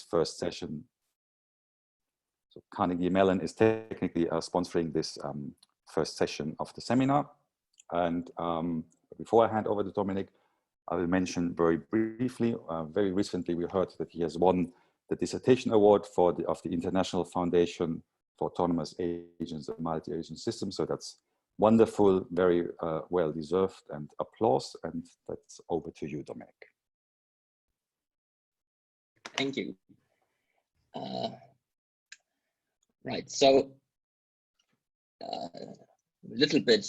first session. So Carnegie Mellon is technically sponsoring this first session of the seminar. And before I hand over to Dominik, I will mention very briefly, very recently we heard that he has won the dissertation award of the International Foundation for Autonomous Agents and Multi-Agent Systems. So that's wonderful, very well deserved, and applause. And that's over to you, Dominik. Thank you. Right, so a little bit,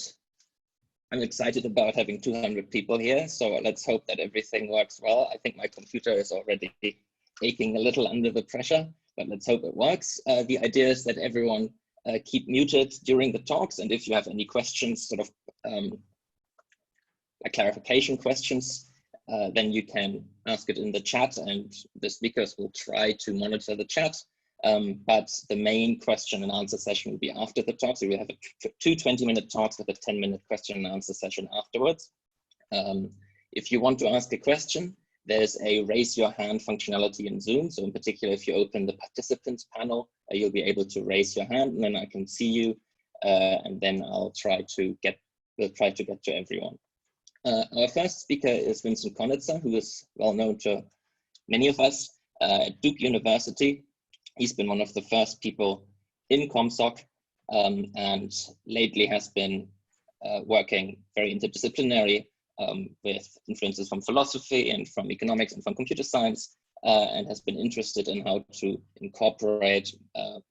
I'm excited about having 200 people here, so let's hope that everything works well. I think my computer is already aching a little under the pressure, but let's hope it works. The idea is that everyone keep muted during the talks, and if you have any questions, sort of clarification questions, then you can ask it in the chat, and the speakers will try to monitor the chat. But the main question and answer session will be after the talk. So we have two 20-minute talks with a 10-minute question and answer session afterwards. If you want to ask a question, there's a raise your hand functionality in Zoom. So in particular, if you open the participants panel, you'll be able to raise your hand, and then I can see you, and then we'll try to get to everyone. Our first speaker is Vincent Conitzer, who is well known to many of us at Duke University. He's been one of the first people in COMSOC, and lately has been working very interdisciplinary with influences from philosophy and from economics and from computer science, and has been interested in how to incorporate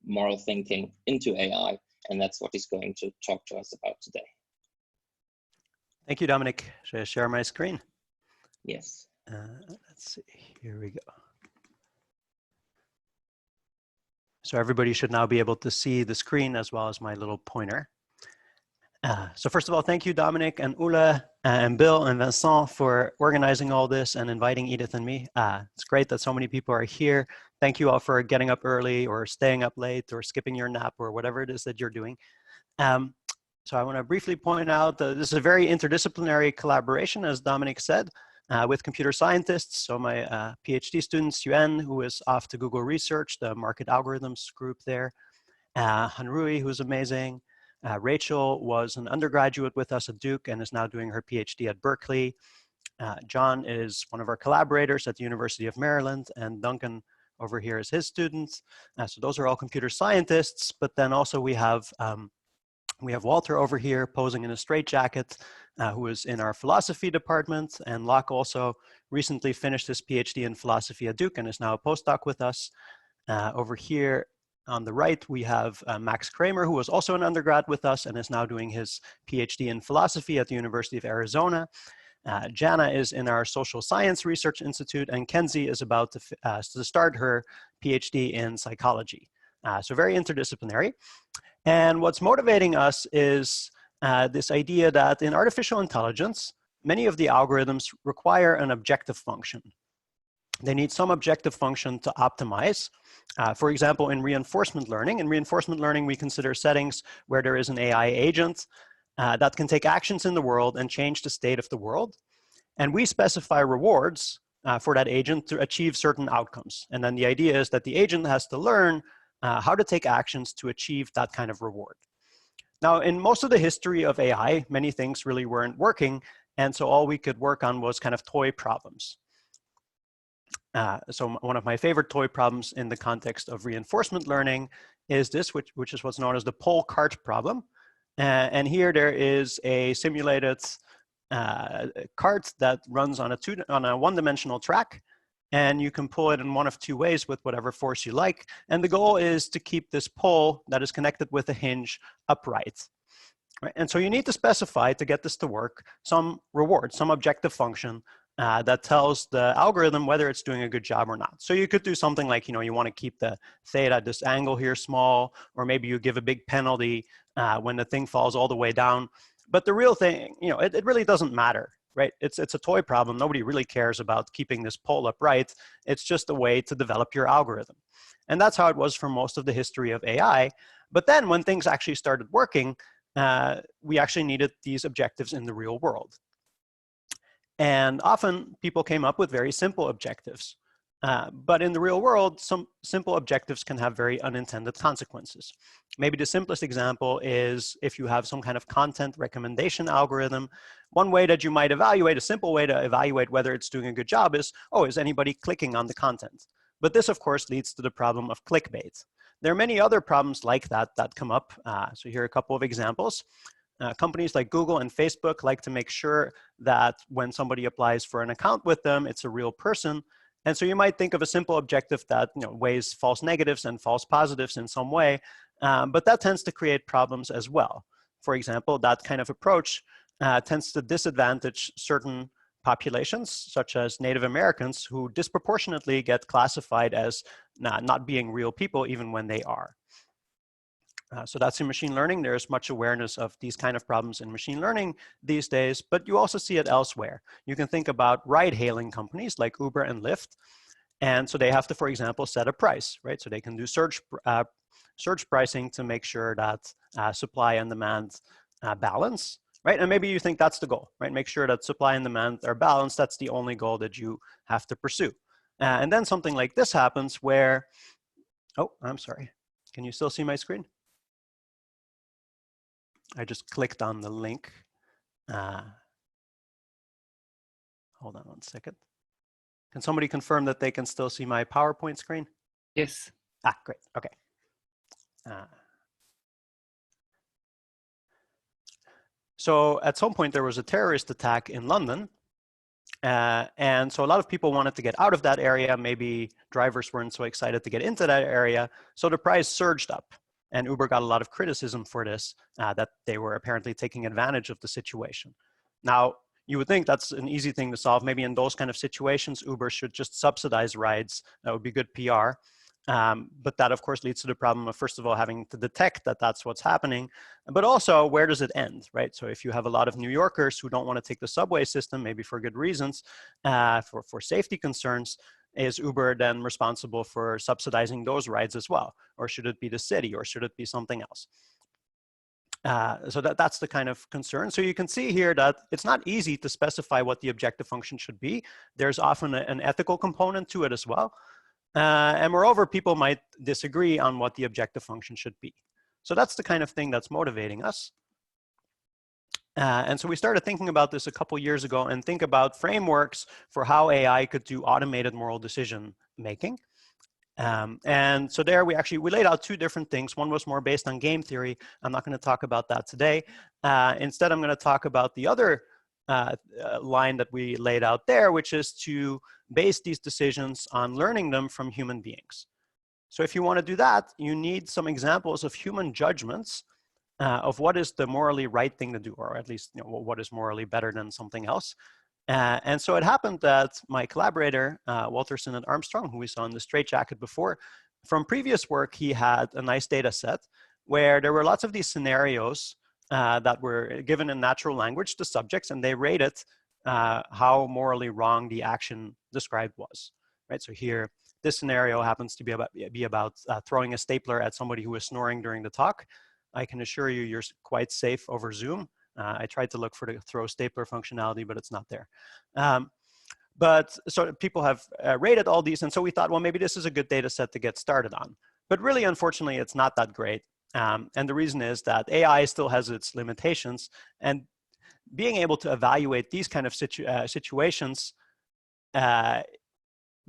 moral thinking into AI. And that's what he's going to talk to us about today. Thank you, Dominik. Should I share my screen? Yes. Let's see, here we go. So everybody should now be able to see the screen as well as my little pointer. So first of all, thank you, Dominik and Ula and Bill and Vincent for organizing all this and inviting Edith and me. It's great that so many people are here. Thank you all for getting up early or staying up late or skipping your nap or whatever it is that you're doing. So I want to briefly point out that this is a very interdisciplinary collaboration, as Dominik said, with computer scientists. So my PhD student, Yuen, who is off to Google Research, the market algorithms group there. Hanrui, who's amazing. Rachel was an undergraduate with us at Duke and is now doing her PhD at Berkeley. John is one of our collaborators at the University of Maryland, and Duncan over here is his student. So those are all computer scientists, but then also we have Walter over here posing in a straitjacket, who is in our philosophy department, and Locke also recently finished his PhD in philosophy at Duke and is now a postdoc with us. Over here on the right, we have Max Kramer, who was also an undergrad with us and is now doing his PhD in philosophy at the University of Arizona. Jana is in our Social Science Research Institute, and Kenzie is about to start her PhD in psychology. So very interdisciplinary. And what's motivating us is this idea that in artificial intelligence, many of the algorithms require an objective function. They need some objective function to optimize. For example, in reinforcement learning, we consider settings where there is an AI agent that can take actions in the world and change the state of the world. And we specify rewards for that agent to achieve certain outcomes. And then the idea is that the agent has to learn how to take actions to achieve that kind of reward. Now, in most of the history of AI, many things really weren't working. And so all we could work on was kind of toy problems. So one of my favorite toy problems in the context of reinforcement learning is this, which is what's known as the pole cart problem. And here there is a simulated cart that runs on a one-dimensional track. And you can pull it in one of two ways with whatever force you like. And the goal is to keep this pole that is connected with a hinge upright. Right? And so you need to specify, to get this to work, some reward, some objective function that tells the algorithm whether it's doing a good job or not. So you could do something like, you want to keep the theta, this angle here, small, or maybe you give a big penalty when the thing falls all the way down. But the real thing, it really doesn't matter. Right? It's a toy problem. Nobody really cares about keeping this pole upright. It's just a way to develop your algorithm. And that's how it was for most of the history of AI. But then when things actually started working, we actually needed these objectives in the real world. And often people came up with very simple objectives. But in the real world, some simple objectives can have very unintended consequences. Maybe the simplest example is if you have some kind of content recommendation algorithm. One way that you might evaluate, a simple way to evaluate whether it's doing a good job is, oh, is anybody clicking on the content? But this, of course, leads to the problem of clickbait. There are many other problems like that that come up. So here are a couple of examples. Companies like Google and Facebook like to make sure that when somebody applies for an account with them, it's a real person. And so you might think of a simple objective that weighs false negatives and false positives in some way, but that tends to create problems as well. For example, that kind of approach tends to disadvantage certain populations, such as Native Americans, who disproportionately get classified as not being real people, even when they are. So that's in machine learning. There's much awareness of these kind of problems in machine learning these days, but you also see it elsewhere. You can think about ride-hailing companies like Uber and Lyft. And so they have to, for example, set a price, right? So they can do surge pricing to make sure that supply and demand balance, right? And maybe you think that's the goal, right? Make sure that supply and demand are balanced. That's the only goal that you have to pursue. And then something like this happens where, oh, I'm sorry. Can you still see my screen? I just clicked on the link. Hold on one second. Can somebody confirm that they can still see my PowerPoint screen? Yes. Ah, great. Okay. So at some point there was a terrorist attack in London. And so a lot of people wanted to get out of that area. Maybe drivers weren't so excited to get into that area. So the price surged up. And Uber got a lot of criticism for this, that they were apparently taking advantage of the situation. Now, you would think that's an easy thing to solve. Maybe in those kind of situations, Uber should just subsidize rides. That would be good PR. But that, of course, leads to the problem of, first of all, having to detect that that's what's happening. But also, where does it end, right? So if you have a lot of New Yorkers who don't want to take the subway system, maybe for good reasons, for safety concerns, is Uber then responsible for subsidizing those rides as well? Or should it be the city, or should it be something else? So that's the kind of concern. So you can see here that it's not easy to specify what the objective function should be. There's often an ethical component to it as well. And moreover, people might disagree on what the objective function should be. So that's the kind of thing that's motivating us. And so we started thinking about this a couple years ago and think about frameworks for how AI could do automated moral decision making. And so there we laid out two different things. One was more based on game theory. I'm not going to talk about that today. Instead, I'm going to talk about the other line that we laid out there, which is to base these decisions on learning them from human beings. So if you want to do that, you need some examples of human judgments of what is the morally right thing to do, or at least what is morally better than something else. And so it happened that my collaborator, Walterson and Armstrong, who we saw in the straitjacket before, from previous work, he had a nice data set where there were lots of these scenarios that were given in natural language to subjects, and they rated how morally wrong the action described was. Right. So here, this scenario happens to be about throwing a stapler at somebody who was snoring during the talk. I can assure you, you're quite safe over Zoom. I tried to look for the throw stapler functionality, but it's not there. But so people have rated all these, and so we thought, well, maybe this is a good data set to get started on. But really, unfortunately, it's not that great. And the reason is that AI still has its limitations, and being able to evaluate these kind of situations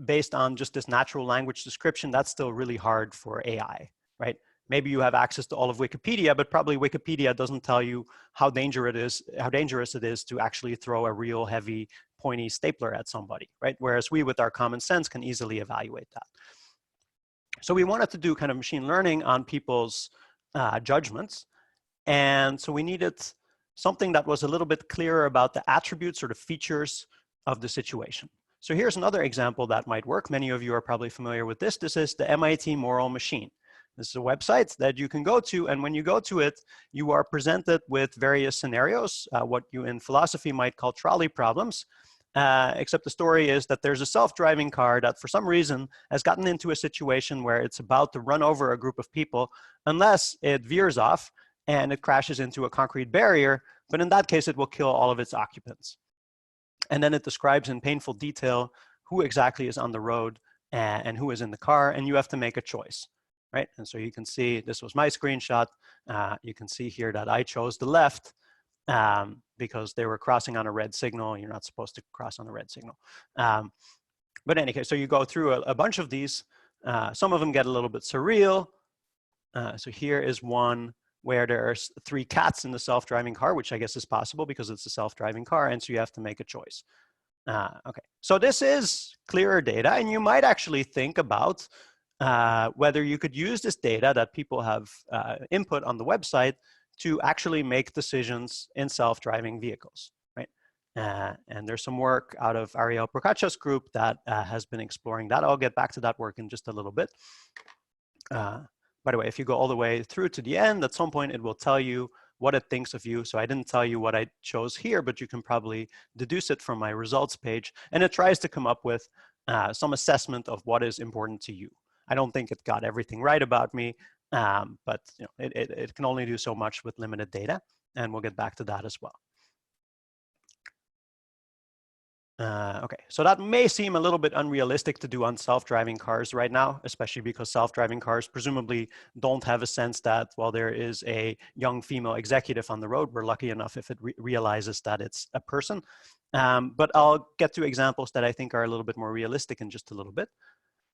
based on just this natural language description, that's still really hard for AI, right? Maybe you have access to all of Wikipedia, but probably Wikipedia doesn't tell you how dangerous it is to actually throw a real heavy, pointy stapler at somebody, right? Whereas we, with our common sense, can easily evaluate that. So we wanted to do kind of machine learning on people's judgments. And so we needed something that was a little bit clearer about the attributes or the features of the situation. So here's another example that might work. Many of you are probably familiar with this. This is the MIT Moral Machine. This is a website that you can go to, and when you go to it, you are presented with various scenarios, what you in philosophy might call trolley problems, except the story is that there's a self-driving car that for some reason has gotten into a situation where it's about to run over a group of people unless it veers off and it crashes into a concrete barrier, but in that case, it will kill all of its occupants. And then it describes in painful detail who exactly is on the road and who is in the car, and you have to make a choice, right? And so you can see this was my screenshot. You can see here that I chose the left because they were crossing on a red signal. You're not supposed to cross on a red signal. But in any case, so you go through a bunch of these. Some of them get a little bit surreal. So here is one where there's 3 cats in the self-driving car, which I guess is possible because it's a self-driving car, and so you have to make a choice. Okay, so this is clearer data, and you might actually think about whether you could use this data that people have input on the website to actually make decisions in self-driving vehicles, right? And there's some work out of Ariel Procaccia's group that has been exploring that. I'll get back to that work in just a little bit. By the way, if you go all the way through to the end, at some point it will tell you what it thinks of you. So I didn't tell you what I chose here, but you can probably deduce it from my results page. And it tries to come up with some assessment of what is important to you. I don't think it got everything right about me, but you know, it can only do so much with limited data. And we'll get back to that as well. Okay, so that may seem a little bit unrealistic to do on self-driving cars right now, especially because self-driving cars presumably don't have a sense that while there is a young female executive on the road, we're lucky enough if it realizes that it's a person. But I'll get to examples that I think are a little bit more realistic in just a little bit.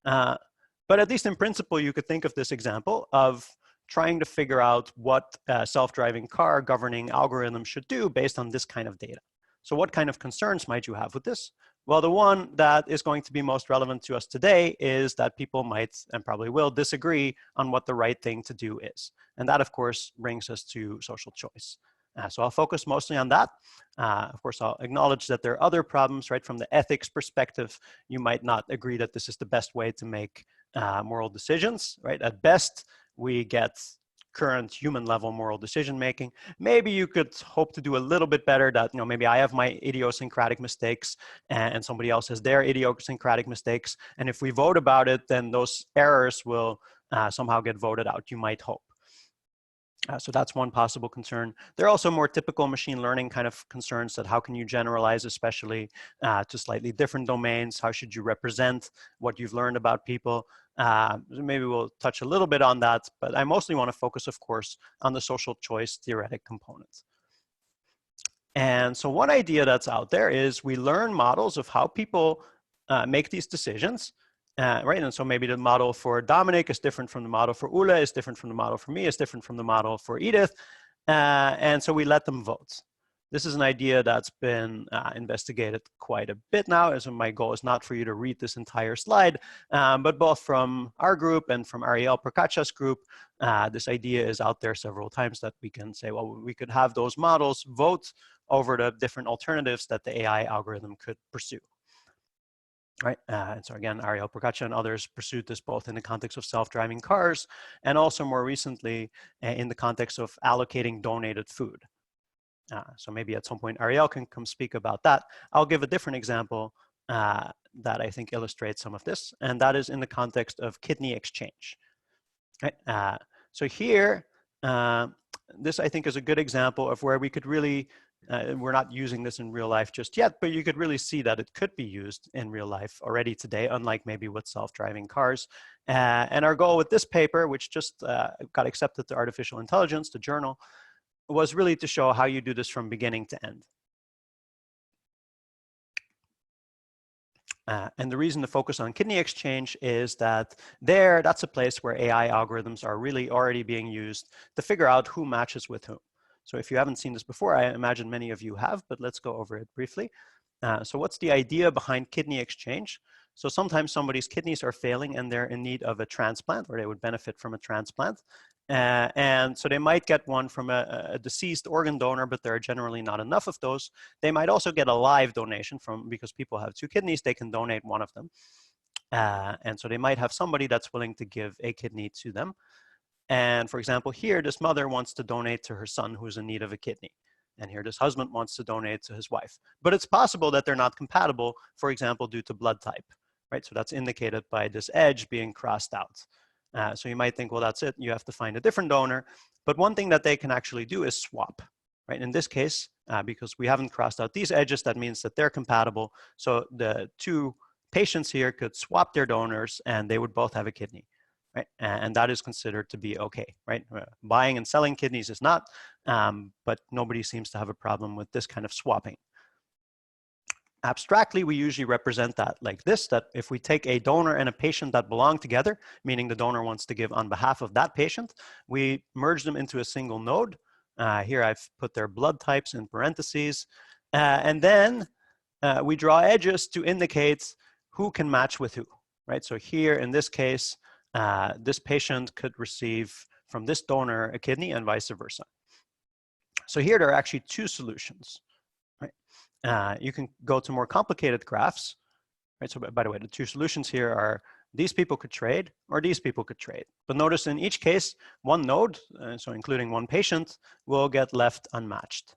But at least in principle, you could think of this example of trying to figure out what a self-driving car governing algorithm should do based on this kind of data. So what kind of concerns might you have with this? Well, the one that is going to be most relevant to us today is that people might, and probably will, disagree on what the right thing to do is. And that, of course, brings us to social choice. So I'll focus mostly on that. Of course, I'll acknowledge that there are other problems, right? From the ethics perspective, you might not agree that this is the best way to make moral decisions, right? At best, we get current human level moral decision making. Maybe you could hope to do a little bit better that, you know, maybe I have my idiosyncratic mistakes and somebody else has their idiosyncratic mistakes. And if we vote about it, then those errors will somehow get voted out, you might hope. So that's one possible concern. There are also more typical machine learning kind of concerns that how can you generalize, especially to slightly different domains? How should you represent what you've learned about people? Maybe we'll touch a little bit on that, but I mostly want to focus, of course, on the social choice theoretic component. And so one idea that's out there is we learn models of how people make these decisions. Right, and so maybe the model for Dominik is different from the model for Ula, is different from the model for me, is different from the model for Edith, and so we let them vote. This is an idea that's been investigated quite a bit now, so my goal is not for you to read this entire slide, but both from our group and from Ariel Procaccia's group, this idea is out there several times that we can say, well, we could have those models vote over the different alternatives that the AI algorithm could pursue. Right, and so again, Ariel Procacccia and others pursued this both in the context of self-driving cars and also more recently in the context of allocating donated food. So maybe at some point Ariel can come speak about that. I'll give a different example that I think illustrates some of this, and that is in the context of kidney exchange. Right, so here, this I think is a good example of where we could really we're not using this in real life just yet, but you could really see that it could be used in real life already today, unlike maybe with self-driving cars. And our goal with this paper, which just got accepted to Artificial Intelligence, the journal, was really to show how you do this from beginning to end. And the reason to focus on kidney exchange is that that's a place where AI algorithms are really already being used to figure out who matches with whom. So if you haven't seen this before, I imagine many of you have, but let's go over it briefly. So what's the idea behind kidney exchange? So sometimes somebody's kidneys are failing and they're in need of a transplant, or they would benefit from a transplant. And so they might get one from a deceased organ donor, but there are generally not enough of those. They might also get a live donation because people have 2 kidneys, they can donate one of them. And so they might have somebody that's willing to give a kidney to them. And for example, here, this mother wants to donate to her son who's in need of a kidney. And here, this husband wants to donate to his wife. But it's possible that they're not compatible, for example, due to blood type, right? So that's indicated by this edge being crossed out. So you might think, well, that's it. You have to find a different donor. But one thing that they can actually do is swap, right? In this case, because we haven't crossed out these edges, that means that they're compatible. So the 2 patients here could swap their donors and they would both have a kidney, right? And that is considered to be okay, right? Buying and selling kidneys is not, but nobody seems to have a problem with this kind of swapping. Abstractly, we usually represent that like this, that if we take a donor and a patient that belong together, meaning the donor wants to give on behalf of that patient, we merge them into a single node. Here I've put their blood types in parentheses. And then we draw edges to indicate who can match with who, right? So here in this case, this patient could receive from this donor a kidney and vice versa. So here there are actually two solutions. You can go to more complicated graphs, right? So by the way, the two solutions here are these people could trade or these people could trade. But notice in each case, one node, so including one patient, will get left unmatched.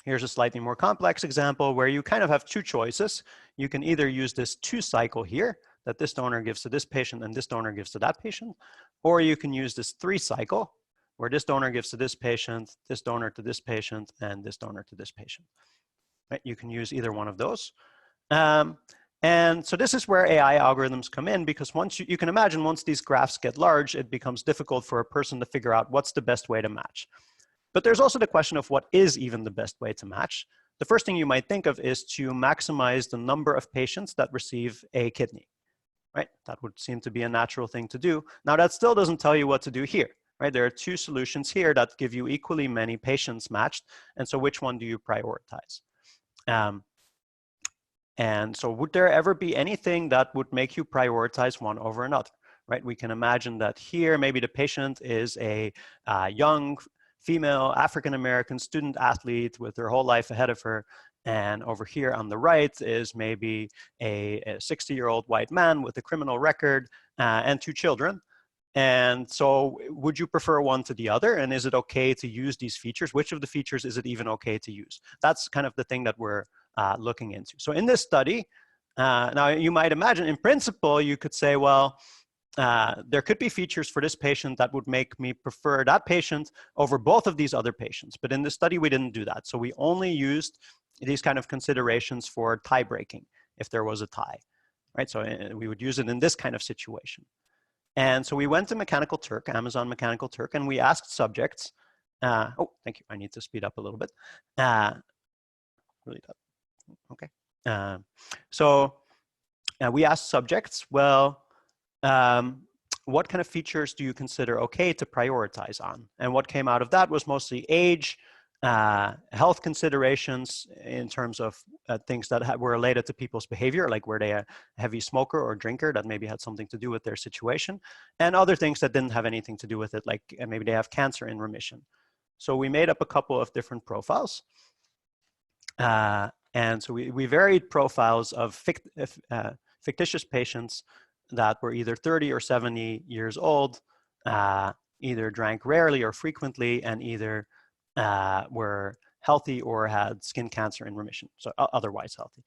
Here's a slightly more complex example where you kind of have two choices. You can either use this 2-cycle here, that this donor gives to this patient and this donor gives to that patient, or you can use this 3-cycle, where this donor gives to this patient, this donor to this patient, and this donor to this patient. Right? You can use either one of those. And so this is where AI algorithms come in, because once you can imagine once these graphs get large, it becomes difficult for a person to figure out what's the best way to match. But there's also the question of what is even the best way to match. The first thing you might think of is to maximize the number of patients that receive a kidney, right? That would seem to be a natural thing to do. Now that still doesn't tell you what to do here. Right, there are two solutions here that give you equally many patients matched. And so which one do you prioritize? And so would there ever be anything that would make you prioritize one over another? Right, we can imagine that here, maybe the patient is a young female African-American student athlete with her whole life ahead of her. And over here on the right is maybe a 60-year-old white man with a criminal record and 2 children. And so would you prefer one to the other? And is it okay to use these features? Which of the features is it even okay to use? That's kind of the thing that we're looking into. So in this study, now you might imagine in principle, you could say, well, there could be features for this patient that would make me prefer that patient over both of these other patients. But in this study, we didn't do that. So we only used these kind of considerations for tie breaking if there was a tie, right? So we would use it in this kind of situation. And so we went to Mechanical Turk, Amazon Mechanical Turk, and we asked subjects, oh, thank you, I need to speed up a little bit. Really, okay. So we asked subjects, well, what kind of features do you consider okay to prioritize on? And what came out of that was mostly age, health considerations in terms of things that were related to people's behavior, like were they a heavy smoker or drinker that maybe had something to do with their situation, and other things that didn't have anything to do with it, like maybe they have cancer in remission. So we made up a couple of different profiles. And so we varied profiles of fictitious patients that were either 30 or 70 years old, either drank rarely or frequently, and either were healthy or had skin cancer in remission, so otherwise healthy.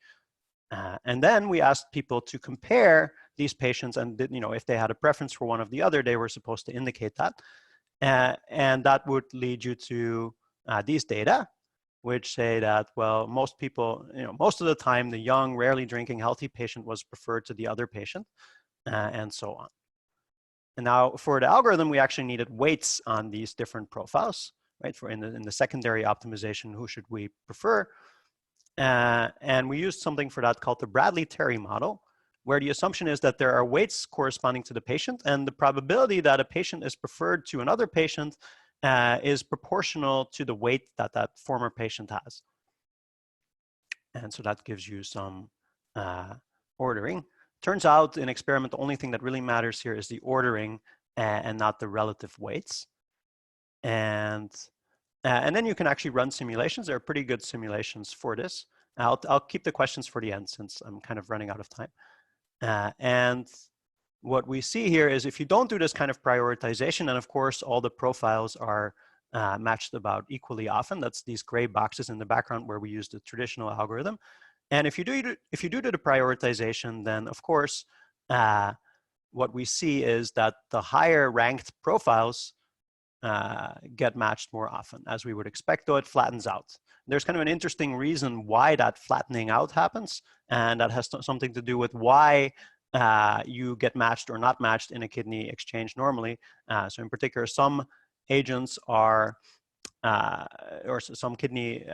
And then we asked people to compare these patients, and if they had a preference for one or the other, they were supposed to indicate that. And that would lead you to these data, which say that, well, most people, most of the time, the young, rarely drinking, healthy patient was preferred to the other patient, and so on. And now for the algorithm, we actually needed weights on these different profiles. Right, for in the secondary optimization, who should we prefer? And we used something for that called the Bradley-Terry model, where the assumption is that there are weights corresponding to the patient, and the probability that a patient is preferred to another patient is proportional to the weight that that former patient has. And so that gives you some ordering. Turns out in experiment, the only thing that really matters here is the ordering and not the relative weights. And then you can actually run simulations. There are pretty good simulations for this. I'll keep the questions for the end since I'm kind of running out of time. And what we see here is if you don't do this kind of prioritization, and of course all the profiles are matched about equally often. That's these gray boxes in the background where we use the traditional algorithm. And if you do the prioritization, then of course what we see is that the higher ranked profiles get matched more often. As we would expect, though, it flattens out. There's kind of an interesting reason why that flattening out happens, and that has something to do with why you get matched or not matched in a kidney exchange normally. So in particular, some agents are, or some kidney,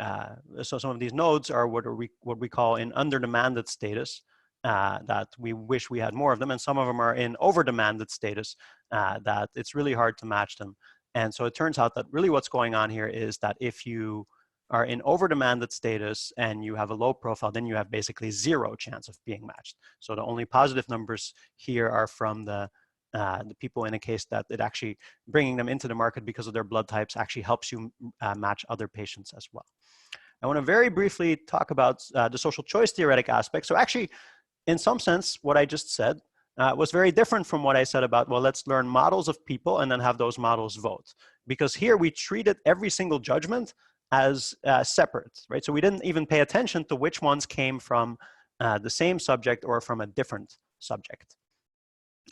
so some of these nodes are what we call in under-demanded status, that we wish we had more of them, and some of them are in over-demanded status, that it's really hard to match them. And so it turns out that really what's going on here is that if you are in over-demanded status and you have a low profile, then you have basically 0 chance of being matched. So the only positive numbers here are from the people in a case that it actually bringing them into the market because of their blood types actually helps you match other patients as well. I want to very briefly talk about the social choice theoretic aspect. So actually, in some sense, what I just said was very different from what I said about, well, let's learn models of people and then have those models vote. Because here we treated every single judgment as separate, right? So we didn't even pay attention to which ones came from the same subject or from a different subject.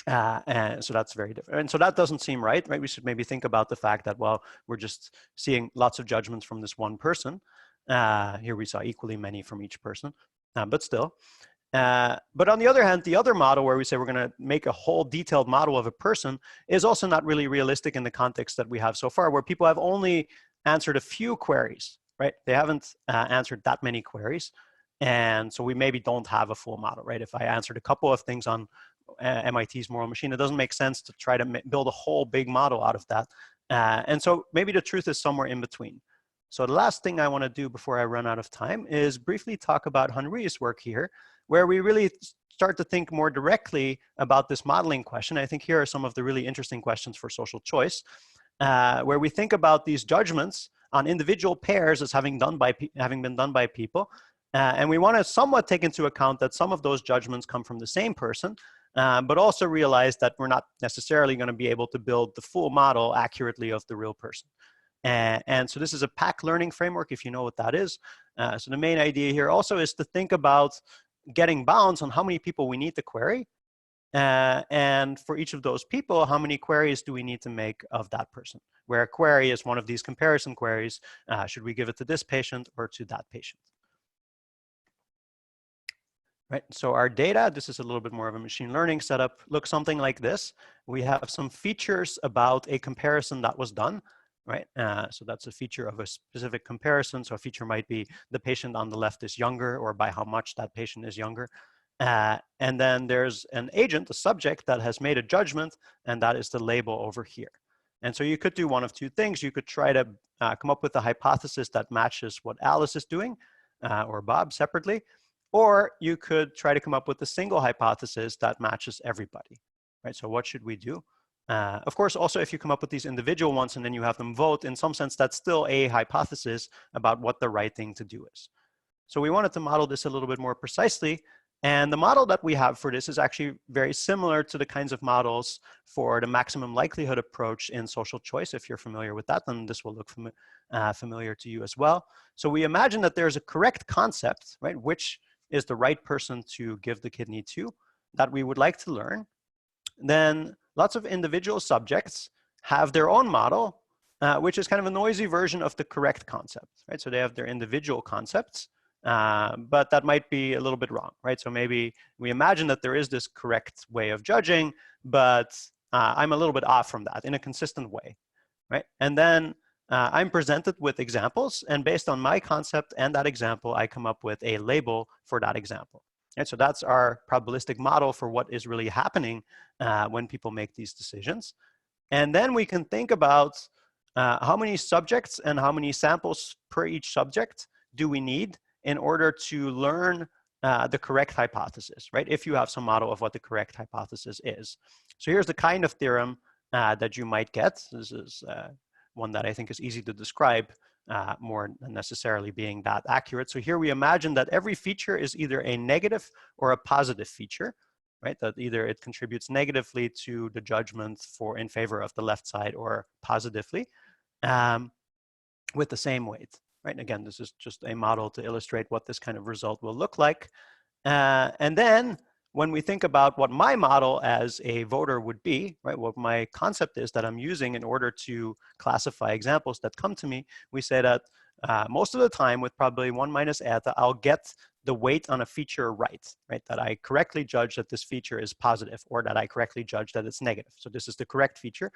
And so that's very different. And so that doesn't seem right? We should maybe think about the fact that, well, we're just seeing lots of judgments from this one person. Here we saw equally many from each person, but still. But on the other hand, the other model where we say we're going to make a whole detailed model of a person is also not really realistic in the context that we have so far, where people have only answered a few queries, right? They haven't answered that many queries. And so we maybe don't have a full model, right? If I answered a couple of things on MIT's moral machine, it doesn't make sense to try to build a whole big model out of that. And so maybe the truth is somewhere in between. So the last thing I want to do before I run out of time is briefly talk about Henri's work here, where we really start to think more directly about this modeling question. I think here are some of the really interesting questions for social choice, where we think about these judgments on individual pairs as having been done by people. And we want to somewhat take into account that some of those judgments come from the same person, but also realize that we're not necessarily going to be able to build the full model accurately of the real person. And so this is a pack learning framework, if you know what that is. So the main idea here also is to think about getting bounds on how many people we need to query. And for each of those people, how many queries do we need to make of that person? Where a query is one of these comparison queries. Should we give it to this patient or to that patient? Right, so our data, this is a little bit more of a machine learning setup, looks something like this. We have some features about a comparison that was done, right? So that's a feature of a specific comparison. So a feature might be the patient on the left is younger, or by how much that patient is younger. And then there's an agent, a subject, that has made a judgment, and that is the label over here. And so you could do one of two things. You could try to come up with a hypothesis that matches what Alice is doing, or Bob separately. Or you could try to come up with a single hypothesis that matches everybody, right? So what should we do? Of course, also, if you come up with these individual ones and then you have them vote, in some sense, that's still a hypothesis about what the right thing to do is. So we wanted to model this a little bit more precisely. And the model that we have for this is actually very similar to the kinds of models for the maximum likelihood approach in social choice. If you're familiar with that, then this will look familiar to you as well. So we imagine that there's a correct concept, right? Which is the right person to give the kidney to, that we would like to learn. Then lots of individual subjects have their own model, which is kind of a noisy version of the correct concept, right? So they have their individual concepts, but that might be a little bit wrong, right? So maybe we imagine that there is this correct way of judging, but I'm a little bit off from that in a consistent way, right? And then I'm presented with examples, and based on my concept and that example, I come up with a label for that example. And so that's our probabilistic model for what is really happening when people make these decisions. And then we can think about how many subjects and how many samples per each subject do we need in order to learn the correct hypothesis, right? If you have some model of what the correct hypothesis is. So here's the kind of theorem that you might get. This is one that I think is easy to describe, more than necessarily being that accurate. So here we imagine that every feature is either a negative or a positive feature, right? That either it contributes negatively to the judgment in favor of the left side or positively with the same weight, right? And again, this is just a model to illustrate what this kind of result will look like. And then when we think about what my model as a voter would be, right, what my concept is that I'm using in order to classify examples that come to me, we say that most of the time with probably 1 minus eta, I'll get the weight on a feature right, that I correctly judge that this feature is positive or that I correctly judge that it's negative. So this is the correct feature.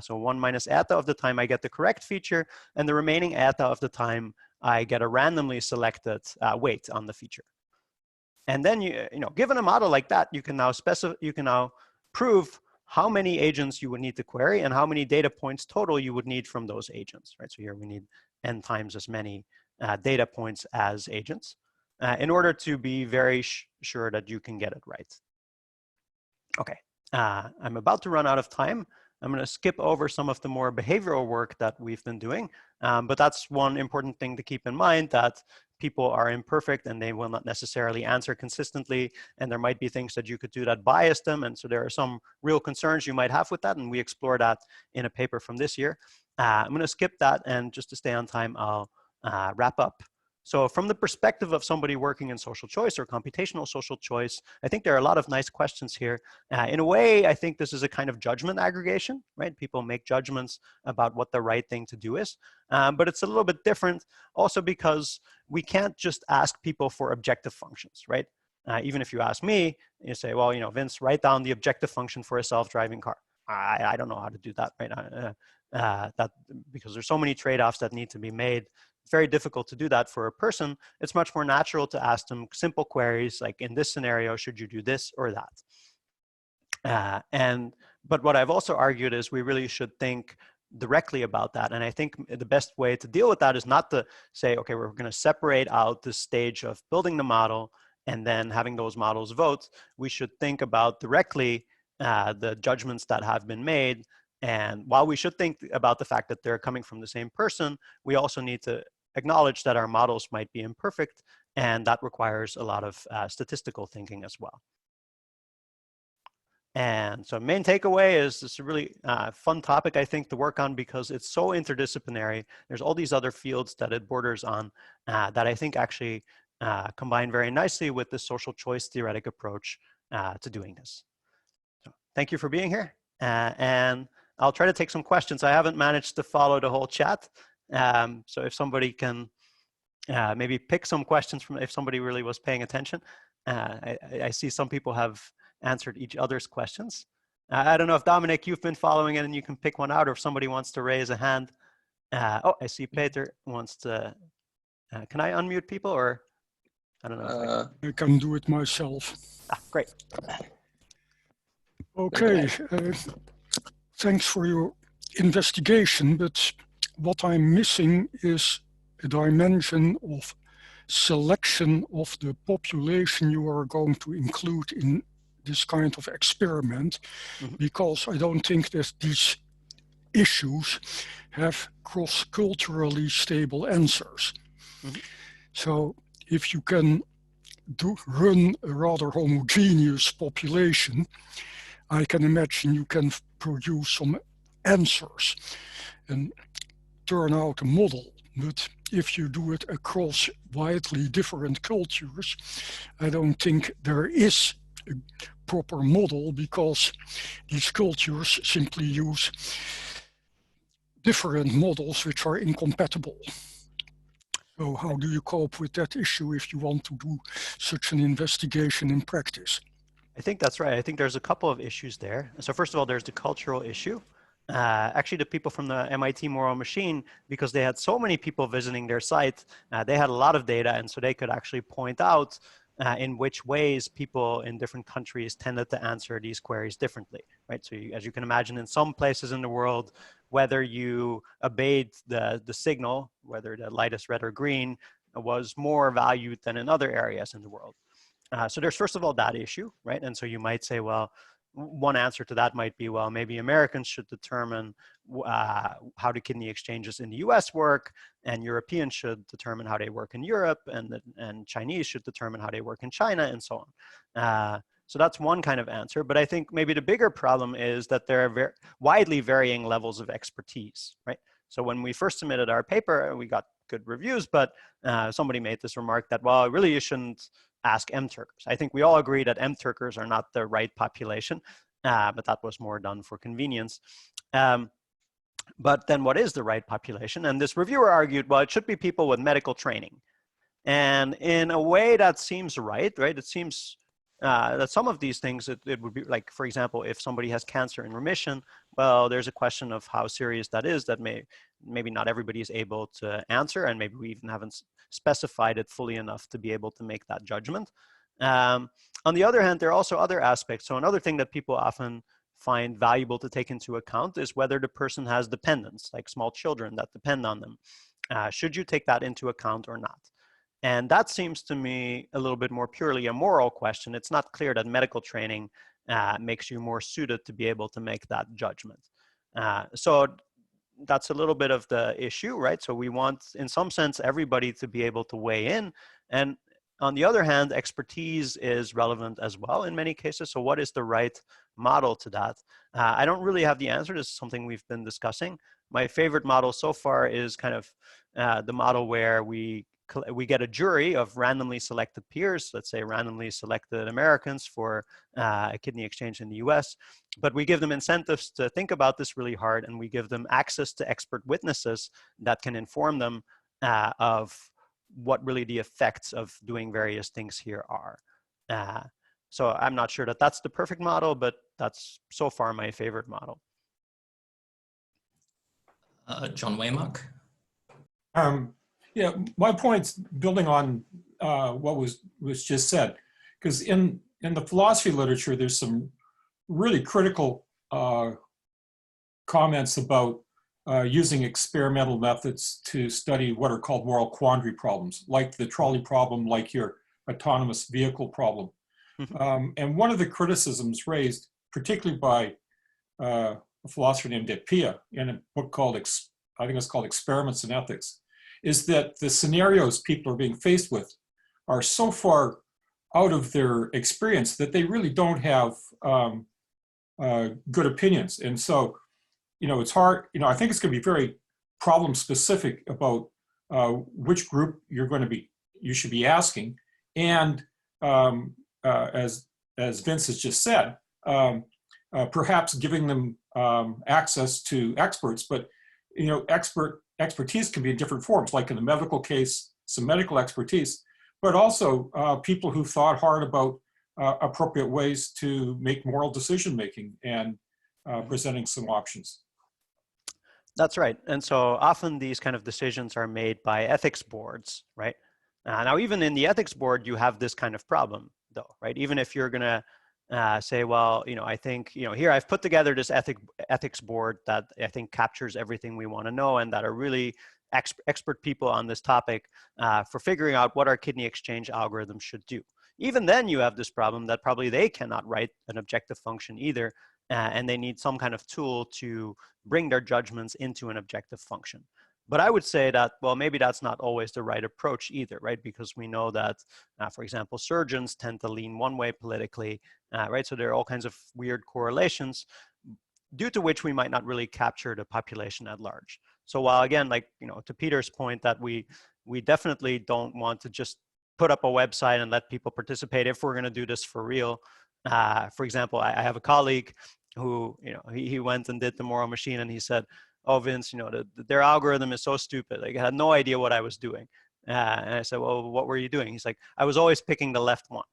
So 1 minus eta of the time I get the correct feature, and the remaining eta of the time I get a randomly selected weight on the feature. And then given a model like that, you can now prove how many agents you would need to query and how many data points total you would need from those agents, right? So here we need n times as many data points as agents in order to be very sure that you can get it right. Okay, I'm about to run out of time. I'm going to skip over some of the more behavioral work that we've been doing, but that's one important thing to keep in mind, that people are imperfect and they will not necessarily answer consistently, and there might be things that you could do that bias them, and so there are some real concerns you might have with that, and we explore that in a paper from this year. I'm going to skip that, and just to stay on time, I'll wrap up. So from the perspective of somebody working in social choice or computational social choice, I think there are a lot of nice questions here. In a way, I think this is a kind of judgment aggregation, right? People make judgments about what the right thing to do is, but it's a little bit different also because we can't just ask people for objective functions, right? Even if you ask me, you say, well, Vince, write down the objective function for a self-driving car. I don't know how to do that, right? Because there's so many trade-offs that need to be made. It's very difficult to do that for a person. It's much more natural to ask them simple queries like, in this scenario, should you do this or that? But what I've also argued is we really should think directly about that. And I think the best way to deal with that is not to say, okay, we're going to separate out the stage of building the model and then having those models vote. We should think about directly the judgments that have been made. And while we should think about the fact that they're coming from the same person, we also need to acknowledge that our models might be imperfect, and that requires a lot of statistical thinking as well. And so main takeaway is this is a really fun topic, I think, to work on because it's so interdisciplinary. There's all these other fields that it borders on that I think actually combine very nicely with the social choice theoretic approach to doing this. So thank you for being here. And I'll try to take some questions. I haven't managed to follow the whole chat. So if somebody can maybe pick some questions from if somebody really was paying attention. I see some people have answered each other's questions. I don't know if Dominik, you've been following it and you can pick one out, or if somebody wants to raise a hand. Oh, I see Peter wants to, can I unmute people, or I don't know. If I can do it myself. Great. Okay, thanks for your investigation, but what I'm missing is a dimension of selection of the population you are going to include in this kind of experiment, because I don't think that these issues have cross-culturally stable answers. So if you can run a rather homogeneous population, I can imagine you can produce some answers and turn out a model. But if you do it across widely different cultures, I don't think there is a proper model, because these cultures simply use different models which are incompatible. So how do you cope with that issue if you want to do such an investigation in practice? I think that's right. I think there's a couple of issues there. So first of all, there's the cultural issue. Actually, the people from the MIT Moral Machine, because they had so many people visiting their site, they had a lot of data, and so they could actually point out in which ways people in different countries tended to answer these queries differently, right? So as you can imagine, in some places in the world, whether you obeyed the signal, whether the light is red or green, was more valued than in other areas in the world. So there's first of all that issue, right? And so you might say, well, one answer to that might be, well, maybe Americans should determine how the kidney exchanges in the US work, and Europeans should determine how they work in Europe, and Chinese should determine how they work in China, and so on. So that's one kind of answer. But I think maybe the bigger problem is that there are widely varying levels of expertise, right? So when we first submitted our paper, we got good reviews, but somebody made this remark that, well, really you shouldn't ask M-Turkers. I think we all agree that M-Turkers are not the right population, but that was more done for convenience. But then what is the right population? And this reviewer argued, well, it should be people with medical training. And in a way that seems right? It seems that some of these things, it would be like, for example, if somebody has cancer in remission, well, there's a question of how serious that is that maybe not everybody is able to answer, and maybe we even haven't specified it fully enough to be able to make that judgment. On the other hand, there are also other aspects. So another thing that people often find valuable to take into account is whether the person has dependents, like small children that depend on them. Should you take that into account or not? And that seems to me a little bit more purely a moral question. It's not clear that medical training makes you more suited to be able to make that judgment. So that's a little bit of the issue, right? So we want, in some sense, everybody to be able to weigh in. And on the other hand, expertise is relevant as well in many cases. So what is the right model to that? I don't really have the answer. This is something we've been discussing. My favorite model so far is kind of the model where we get a jury of randomly selected peers, let's say randomly selected Americans for a kidney exchange in the US, but we give them incentives to think about this really hard, and we give them access to expert witnesses that can inform them of what really the effects of doing various things here are. So I'm not sure that that's the perfect model, but that's so far my favorite model. John Waymark. Yeah, my point's building on what was just said, because in the philosophy literature, there's some really critical comments about using experimental methods to study what are called moral quandary problems, like the trolley problem, like your autonomous vehicle problem. And one of the criticisms raised, particularly by a philosopher named De Pia in a book called, I think it's called Experiments in Ethics, is that the scenarios people are being faced with are so far out of their experience that they really don't have good opinions. And so, it's hard, I think it's going to be very problem specific about which group you should be asking. And as Vince has just said, perhaps giving them access to experts, but expertise can be in different forms, like in the medical case, some medical expertise, but also people who thought hard about appropriate ways to make moral decision-making and presenting some options. That's right. And so often these kind of decisions are made by ethics boards, right? Now, even in the ethics board, you have this kind of problem, though, right? Even if you're going to say, well, I think, here I've put together this ethics board that I think captures everything we want to know, and that are really expert people on this topic for figuring out what our kidney exchange algorithm should do. Even then you have this problem that probably they cannot write an objective function either, and they need some kind of tool to bring their judgments into an objective function. But I would say that, well, maybe that's not always the right approach either, right? Because we know that, for example, surgeons tend to lean one way politically, right? So there are all kinds of weird correlations due to which we might not really capture the population at large. So while, again, like, to Peter's point that we definitely don't want to just put up a website and let people participate if we're going to do this for real. For example, I have a colleague who, he went and did the moral machine, and he said, oh, Vince, their algorithm is so stupid. Like, I had no idea what I was doing. And I said, well, what were you doing? He's like, I was always picking the left one.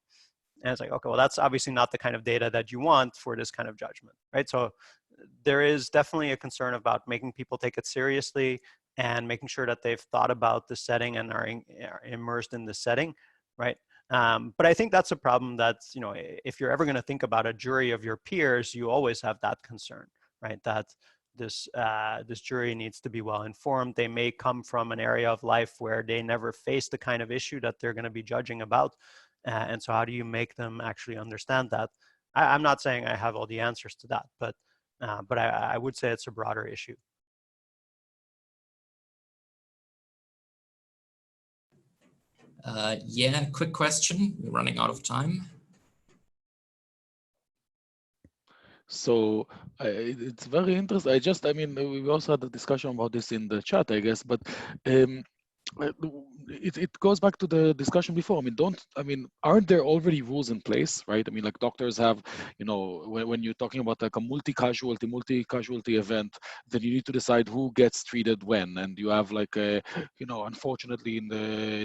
And it's like, okay, well, that's obviously not the kind of data that you want for this kind of judgment, right? So there is definitely a concern about making people take it seriously and making sure that they've thought about the setting and are immersed in the setting, right? But I think that's a problem that, if you're ever going to think about a jury of your peers, you always have that concern, right? That this jury needs to be well informed. They may come from an area of life where they never face the kind of issue that they're going to be judging about. And so how do you make them actually understand that? I'm not saying I have all the answers to that, but I would say it's a broader issue. Yeah, quick question. We're running out of time. So it's very interesting. I mean, we also had a discussion about this in the chat, I guess, but it goes back to the discussion before. Aren't there already rules in place, right? I mean, like doctors have, when you're talking about like a multi-casualty event, then you need to decide who gets treated when, and you have like unfortunately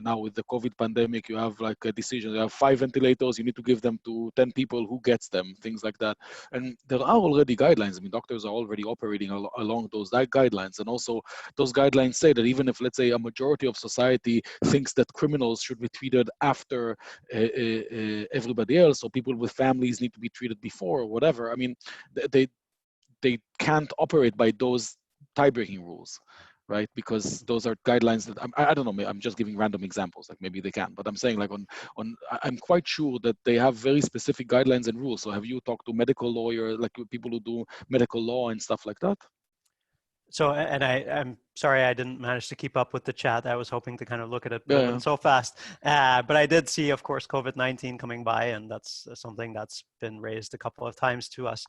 now with the COVID pandemic, you have like a decision. You have 5 ventilators, you need to give them to 10 people, who gets them, things like that. And there are already guidelines. I mean, doctors are already operating along those guidelines, and also those guidelines say that even if, let's say, a majority of society thinks that criminals should be treated after everybody else, or people with families need to be treated before, or whatever. I mean, they can't operate by those tie-breaking rules, right? Because those are guidelines that I don't know. I'm just giving random examples. Like maybe they can, but I'm saying like I'm quite sure that they have very specific guidelines and rules. So have you talked to medical lawyers, like people who do medical law and stuff like that? So, and I'm sorry I didn't manage to keep up with the chat. I was hoping to kind of look at it, but it went so fast. But I did see, of course, COVID-19 coming by, and that's something that's been raised a couple of times to us.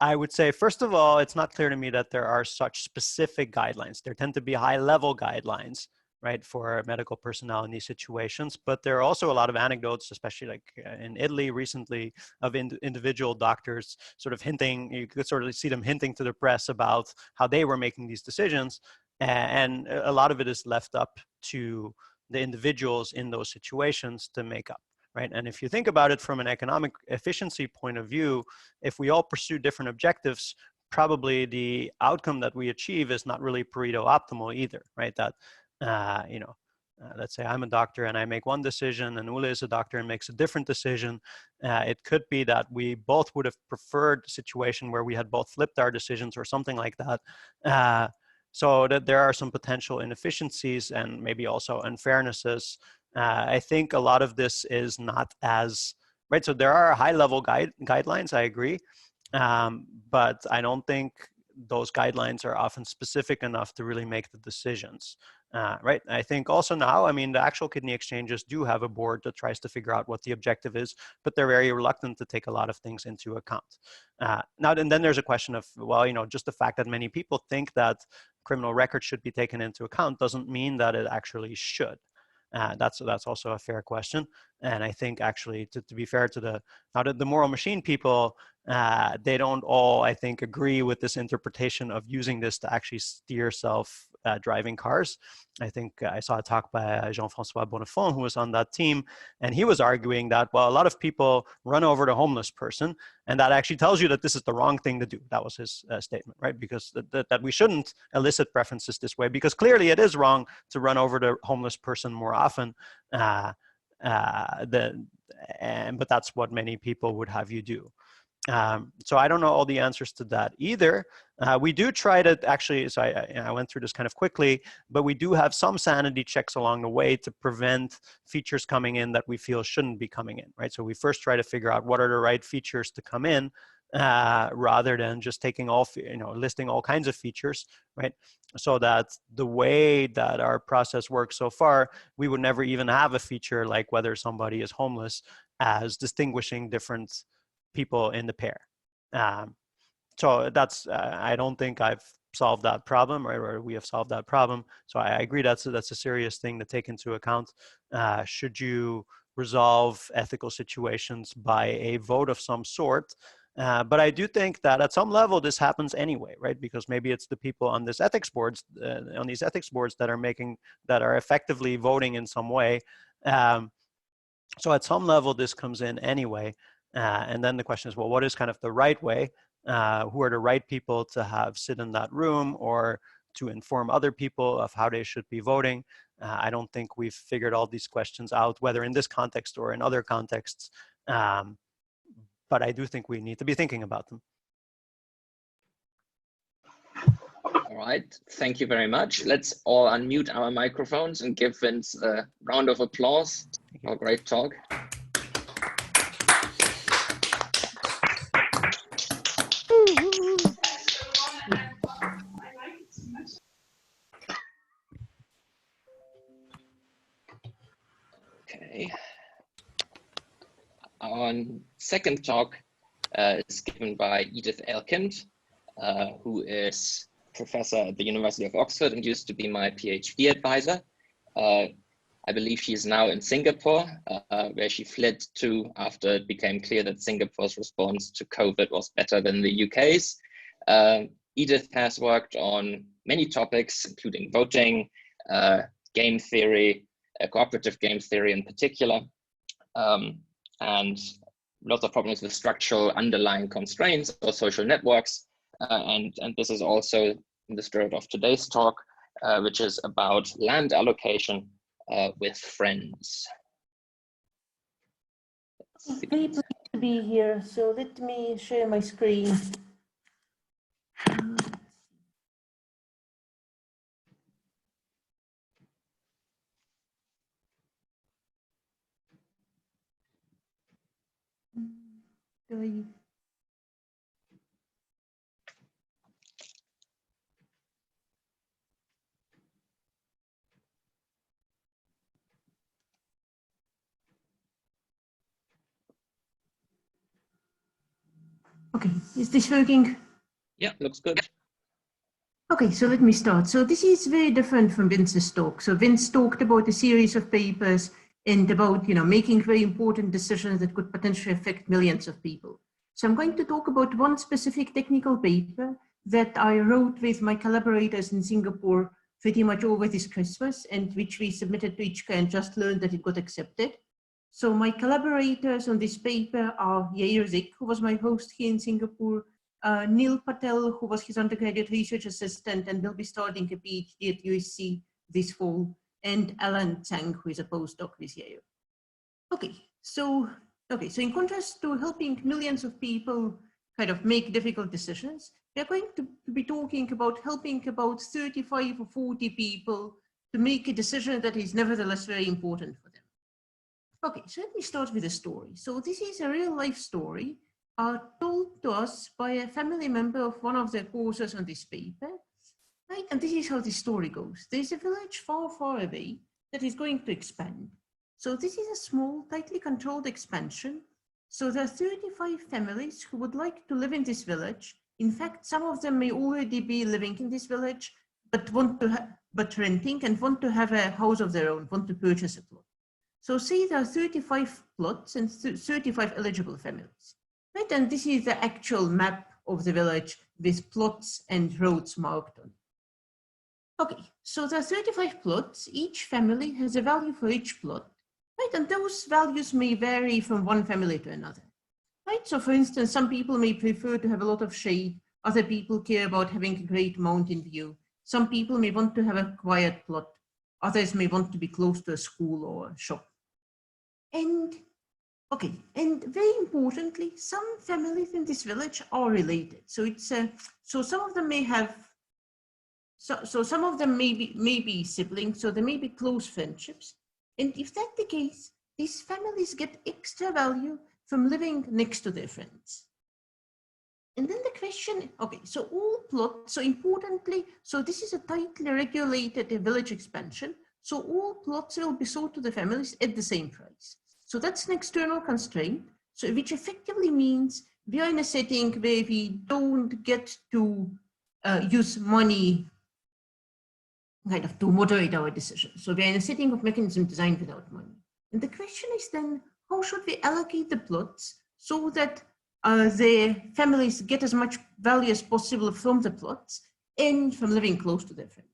I would say, first of all, it's not clear to me that there are such specific guidelines. There tend to be high-level guidelines, right, for medical personnel in these situations. But there are also a lot of anecdotes, especially like in Italy recently, of individual doctors sort of hinting, you could sort of see them hinting to the press about how they were making these decisions. And a lot of it is left up to the individuals in those situations to make up. Right. And if you think about it from an economic efficiency point of view, if we all pursue different objectives, probably the outcome that we achieve is not really Pareto optimal either. Right. That, let's say I'm a doctor and I make one decision, and Ule is a doctor and makes a different decision. It could be that we both would have preferred a situation where we had both flipped our decisions or something like that. So that there are some potential inefficiencies and maybe also unfairnesses. I think a lot of this is not as, right, so there are high-level guidelines, I agree, but I don't think those guidelines are often specific enough to really make the decisions, right? I think also now, I mean, the actual kidney exchanges do have a board that tries to figure out what the objective is, but they're very reluctant to take a lot of things into account. Now, and then there's a question of, well, just the fact that many people think that criminal records should be taken into account doesn't mean that it actually should. That's also a fair question. And I think actually to be fair to the moral machine people, they don't all, I think, agree with this interpretation of using this to actually steer self-driving cars. I think I saw a talk by Jean-François Bonnefond, who was on that team, and he was arguing that, well, a lot of people run over the homeless person, and that actually tells you that this is the wrong thing to do. That was his statement, right? Because that we shouldn't elicit preferences this way, because clearly it is wrong to run over the homeless person more often. But that's what many people would have you do. So I don't know all the answers to that either. We do try to actually, so I went through this kind of quickly, but we do have some sanity checks along the way to prevent features coming in that we feel shouldn't be coming in, right? So we first try to figure out what are the right features to come in, rather than just taking listing all kinds of features, right? So that the way that our process works so far, we would never even have a feature like whether somebody is homeless as distinguishing different people in the pair. So that's, I don't think I've solved that problem, right? Or we have solved that problem. So I agree that's a serious thing to take into account. Should you resolve ethical situations by a vote of some sort? But I do think that at some level this happens anyway, right? Because maybe it's the people on this ethics boards, that are effectively voting in some way. So at some level this comes in anyway. And then the question is, well, what is kind of the right way? Who are the right people to have sit in that room or to inform other people of how they should be voting? I don't think we've figured all these questions out, whether in this context or in other contexts. But I do think we need to be thinking about them. All right, thank you very much. Let's all unmute our microphones and give Vince a round of applause for a great talk. Okay. Our second talk is given by Edith Elkind, who is professor at the University of Oxford and used to be my PhD advisor. I believe she is now in Singapore, where she fled to after it became clear that Singapore's response to COVID was better than the UK's. Edith has worked on many topics, including voting, game theory, cooperative game theory in particular, and lots of problems with structural underlying constraints or social networks. And this is also in the spirit of today's talk, which is about land allocation with friends. Very pleased to be here. So let me share my screen. Okay, is this working? Yeah, looks good. Okay, so let me start. So this is very different from Vince's talk. So Vince talked about a series of papers and about, making very important decisions that could potentially affect millions of people. So I'm going to talk about one specific technical paper that I wrote with my collaborators in Singapore pretty much over this Christmas, and which we submitted to ICHCA and just learned that it got accepted. So my collaborators on this paper are Yair Zik, who was my host here in Singapore, Neil Patel, who was his undergraduate research assistant and will be starting a PhD at USC this fall, and Alan Tsang, who is a postdoc with Yair. Okay, so in contrast to helping millions of people kind of make difficult decisions, we are going to be talking about helping about 35 or 40 people to make a decision that is nevertheless very important for them. Okay, so let me start with a story. So this is a real life story told to us by a family member of one of the authors on this paper, right? And this is how the story goes. There's a village far, far away that is going to expand. So this is a small, tightly controlled expansion. So there are 35 families who would like to live in this village. In fact, some of them may already be living in this village, but renting and want to have a house of their own, want to purchase a plot. So say there are 35 plots and 35 eligible families, right? And this is the actual map of the village with plots and roads marked on. Okay, so there are 35 plots. Each family has a value for each plot, right? And those values may vary from one family to another, right? So for instance, some people may prefer to have a lot of shade. Other people care about having a great mountain view. Some people may want to have a quiet plot. Others may want to be close to a school or a shop. And okay, and very importantly, some families in this village are related. So it's so some of them may have, so some of them may be siblings, so there may be close friendships. And if that's the case, these families get extra value from living next to their friends. And then the question, okay, so all plots, so importantly, so this is a tightly regulated village expansion. So all plots will be sold to the families at the same price. So that's an external constraint, so which effectively means we are in a setting where we don't get to use money kind of to moderate our decisions. So we are in a setting of mechanism designed without money. And the question is then, how should we allocate the plots so that the families get as much value as possible from the plots and from living close to their friends?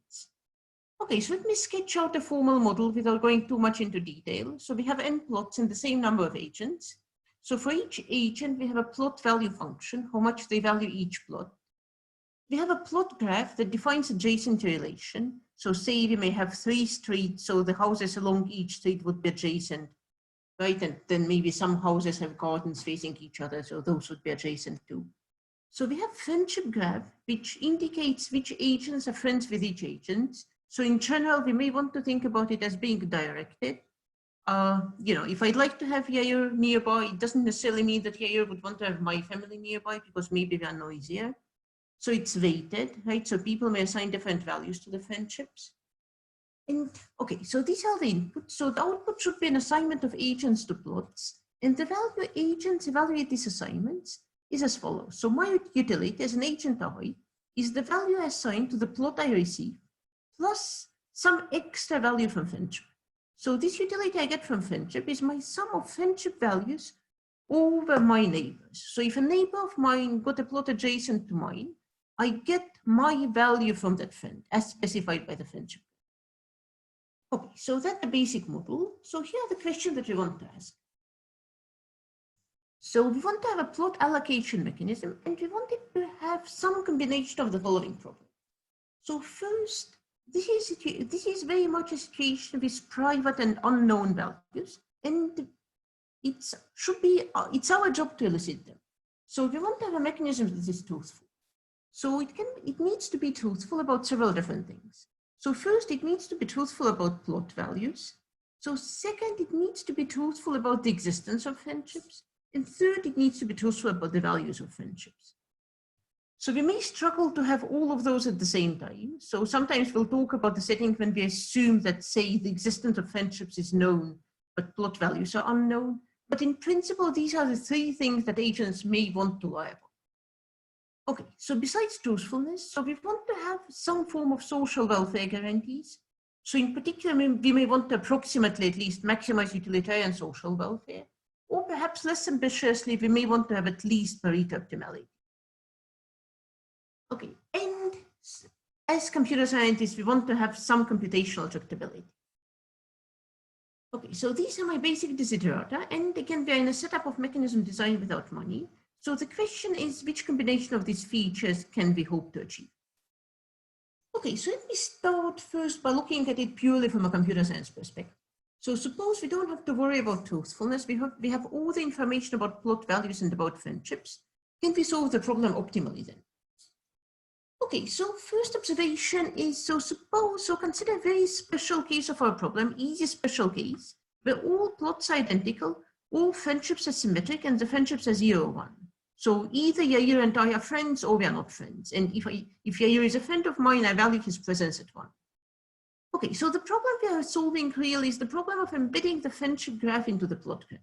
Okay, so let me sketch out a formal model without going too much into detail. So we have n plots and the same number of agents. So for each agent, we have a plot value function, how much they value each plot. We have a plot graph that defines adjacent relation. So say we may have 3 streets, so the houses along each street would be adjacent, right? And then maybe some houses have gardens facing each other, so those would be adjacent too. So we have friendship graph, which indicates which agents are friends with each agent. So in general, we may want to think about it as being directed. If I'd like to have Yair nearby, it doesn't necessarily mean that Yair would want to have my family nearby because maybe we are noisier. So it's weighted, right? So people may assign different values to the friendships. And okay, so these are the inputs. So the output should be an assignment of agents to plots. And the value agents evaluate these assignments is as follows. So my utility as an agent I is the value assigned to the plot I receive plus some extra value from friendship. So this utility I get from friendship is my sum of friendship values over my neighbors. So if a neighbor of mine got a plot adjacent to mine, I get my value from that friend as specified by the friendship. Okay, so that's the basic model. So here are the questions that we want to ask. So we want to have a plot allocation mechanism, and we want it to have some combination of the following problem. So first, this is very much a situation with private and unknown values, and it's our job to elicit them. So we want to have a mechanism that is truthful. So it needs to be truthful about several different things. So first, it needs to be truthful about plot values. So second, it needs to be truthful about the existence of friendships. And third, it needs to be truthful about the values of friendships. So we may struggle to have all of those at the same time. So sometimes we'll talk about the setting when we assume that, say, the existence of friendships is known, but plot values are unknown. But in principle, these are the three things that agents may want to lie about. Okay, so besides truthfulness, so we want to have some form of social welfare guarantees. So in particular, we may want to approximately at least maximize utilitarian social welfare, or perhaps less ambitiously, we may want to have at least Pareto optimality. Okay, and as computer scientists, we want to have some computational tractability. Okay, so these are my basic desiderata, and again, we are in a setup of mechanism design without money. So the question is, which combination of these features can we hope to achieve? Okay, so let me start first by looking at it purely from a computer science perspective. So suppose we don't have to worry about truthfulness, we have all the information about plot values and about friendships. Can we solve the problem optimally then? Okay, so first observation is, so consider a very special case of our problem, easy special case, where all plots are identical, all friendships are symmetric, and the friendships are 0 or 1. So either Yair and I are friends or we are not friends. And if Yair is a friend of mine, I value his presence at 1. Okay, so the problem we are solving really is the problem of embedding the friendship graph into the plot graph.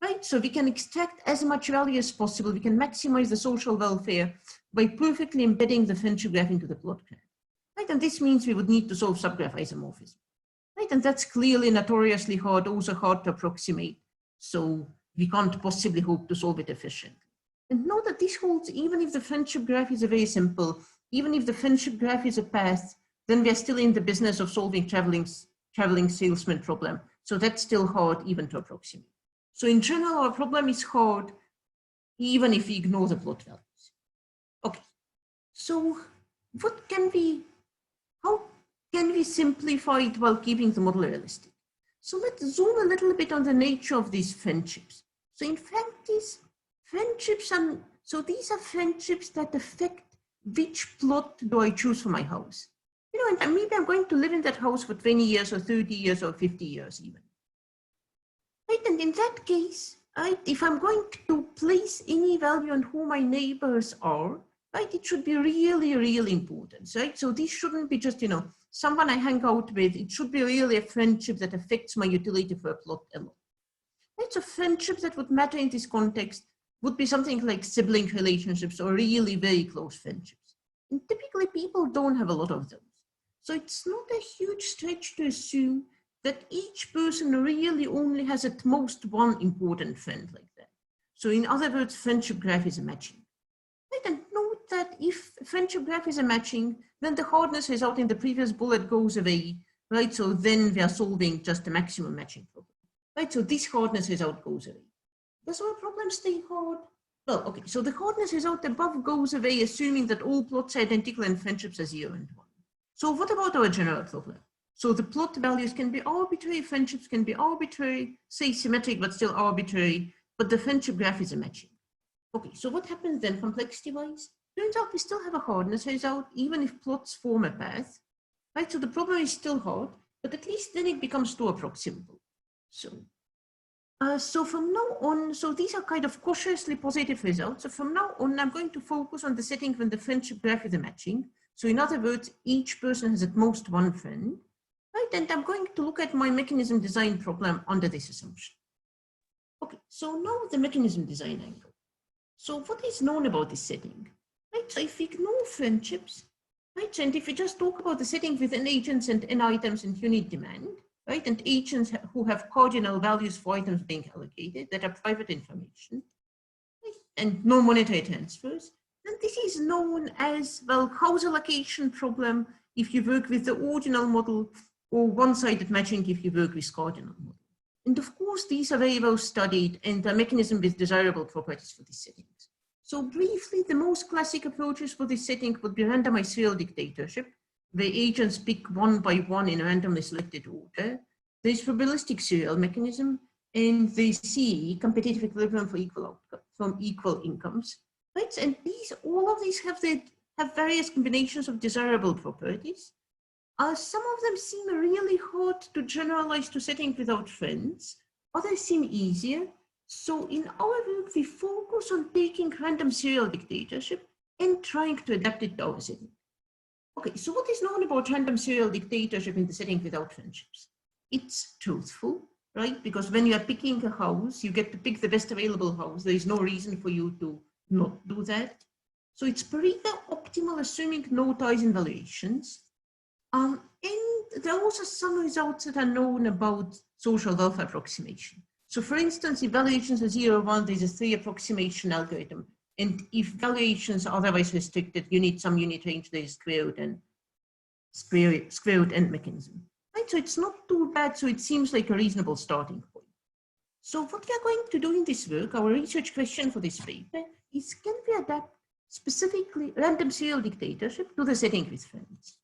Right, so we can extract as much value as possible. We can maximize the social welfare by perfectly embedding the friendship graph into the plot graph. Right, and this means we would need to solve subgraph isomorphism. Right, and that's clearly notoriously hard, also hard to approximate. So we can't possibly hope to solve it efficiently. And note that this holds even if the friendship graph is a very simple, even if the friendship graph is a path, then we are still in the business of solving traveling salesman problem. So that's still hard even to approximate. So in general, our problem is hard, even if we ignore the plot values. Okay, so how can we simplify it while keeping the model realistic? So let's zoom a little bit on the nature of these friendships. So in fact, these friendships these are friendships that affect which plot do I choose for my house. You know, and maybe I'm going to live in that house for 20 years or 30 years or 50 years even. Right, and in that case, right, if I'm going to place any value on who my neighbors are, right, it should be really, really important, right? So this shouldn't be just, someone I hang out with. It should be really a friendship that affects my utility for a plot alone. Right, so friendships that would matter in this context would be something like sibling relationships or really very close friendships. And typically people don't have a lot of those. So it's not a huge stretch to assume that each person really only has at most one important friend like that. So in other words, friendship graph is a matching. Right, and note that if friendship graph is a matching, then the hardness result in the previous bullet goes away, right? So then we are solving just a maximum matching problem, right? So this hardness result goes away. Does our problem stay hard? Well, okay, so the hardness result above goes away, assuming that all plots are identical and friendships are 0 and 1. So what about our general problem? So the plot values can be arbitrary, friendships can be arbitrary, say symmetric, but still arbitrary, but the friendship graph is a matching. Okay, so what happens then complexity-wise? Turns out we still have a hardness result, even if plots form a path, right? So the problem is still hard, but at least then it becomes too approximable. So from now on, so these are kind of cautiously positive results. So from now on, I'm going to focus on the setting when the friendship graph is a matching. So in other words, each person has at most one friend, right? And I'm going to look at my mechanism design problem under this assumption. Okay, so now the mechanism design angle. So what is known about this setting? Right, So if we ignore friendships, right, and if we just talk about the setting within agents and n items and unit demand, right, and agents who have cardinal values for items being allocated that are private information, right, and no monetary transfers, then this is known as, well, house allocation problem if you work with the ordinal model, or one-sided matching if you work with cardinal model. And of course, these are very well studied and a mechanism with desirable properties for these settings. So briefly, the most classic approaches for this setting would be randomized serial dictatorship, where agents pick one by one in a randomly selected order. There's probabilistic serial mechanism, and the CE, competitive equilibrium for equal incomes. Right? And all of these have various combinations of desirable properties. Some of them seem really hard to generalize to settings without friends. Others seem easier. So in our work, we focus on taking random serial dictatorship and trying to adapt it to our setting. Okay, so what is known about random serial dictatorship in the setting without friendships? It's truthful, right? Because when you are picking a house, you get to pick the best available house. There is no reason for you to not do that. So it's Pareto optimal, assuming no ties in valuations. And there are also some results that are known about social welfare approximation. So for instance, if valuations are 0 or 1, there's a 3 approximation algorithm. And if valuations are otherwise restricted, you need some unit range, there is square root n mechanism. Right? So it's not too bad, so it seems like a reasonable starting point. So what we are going to do in this work, our research question for this paper, is can we adapt specifically random serial dictatorship to the setting with friends?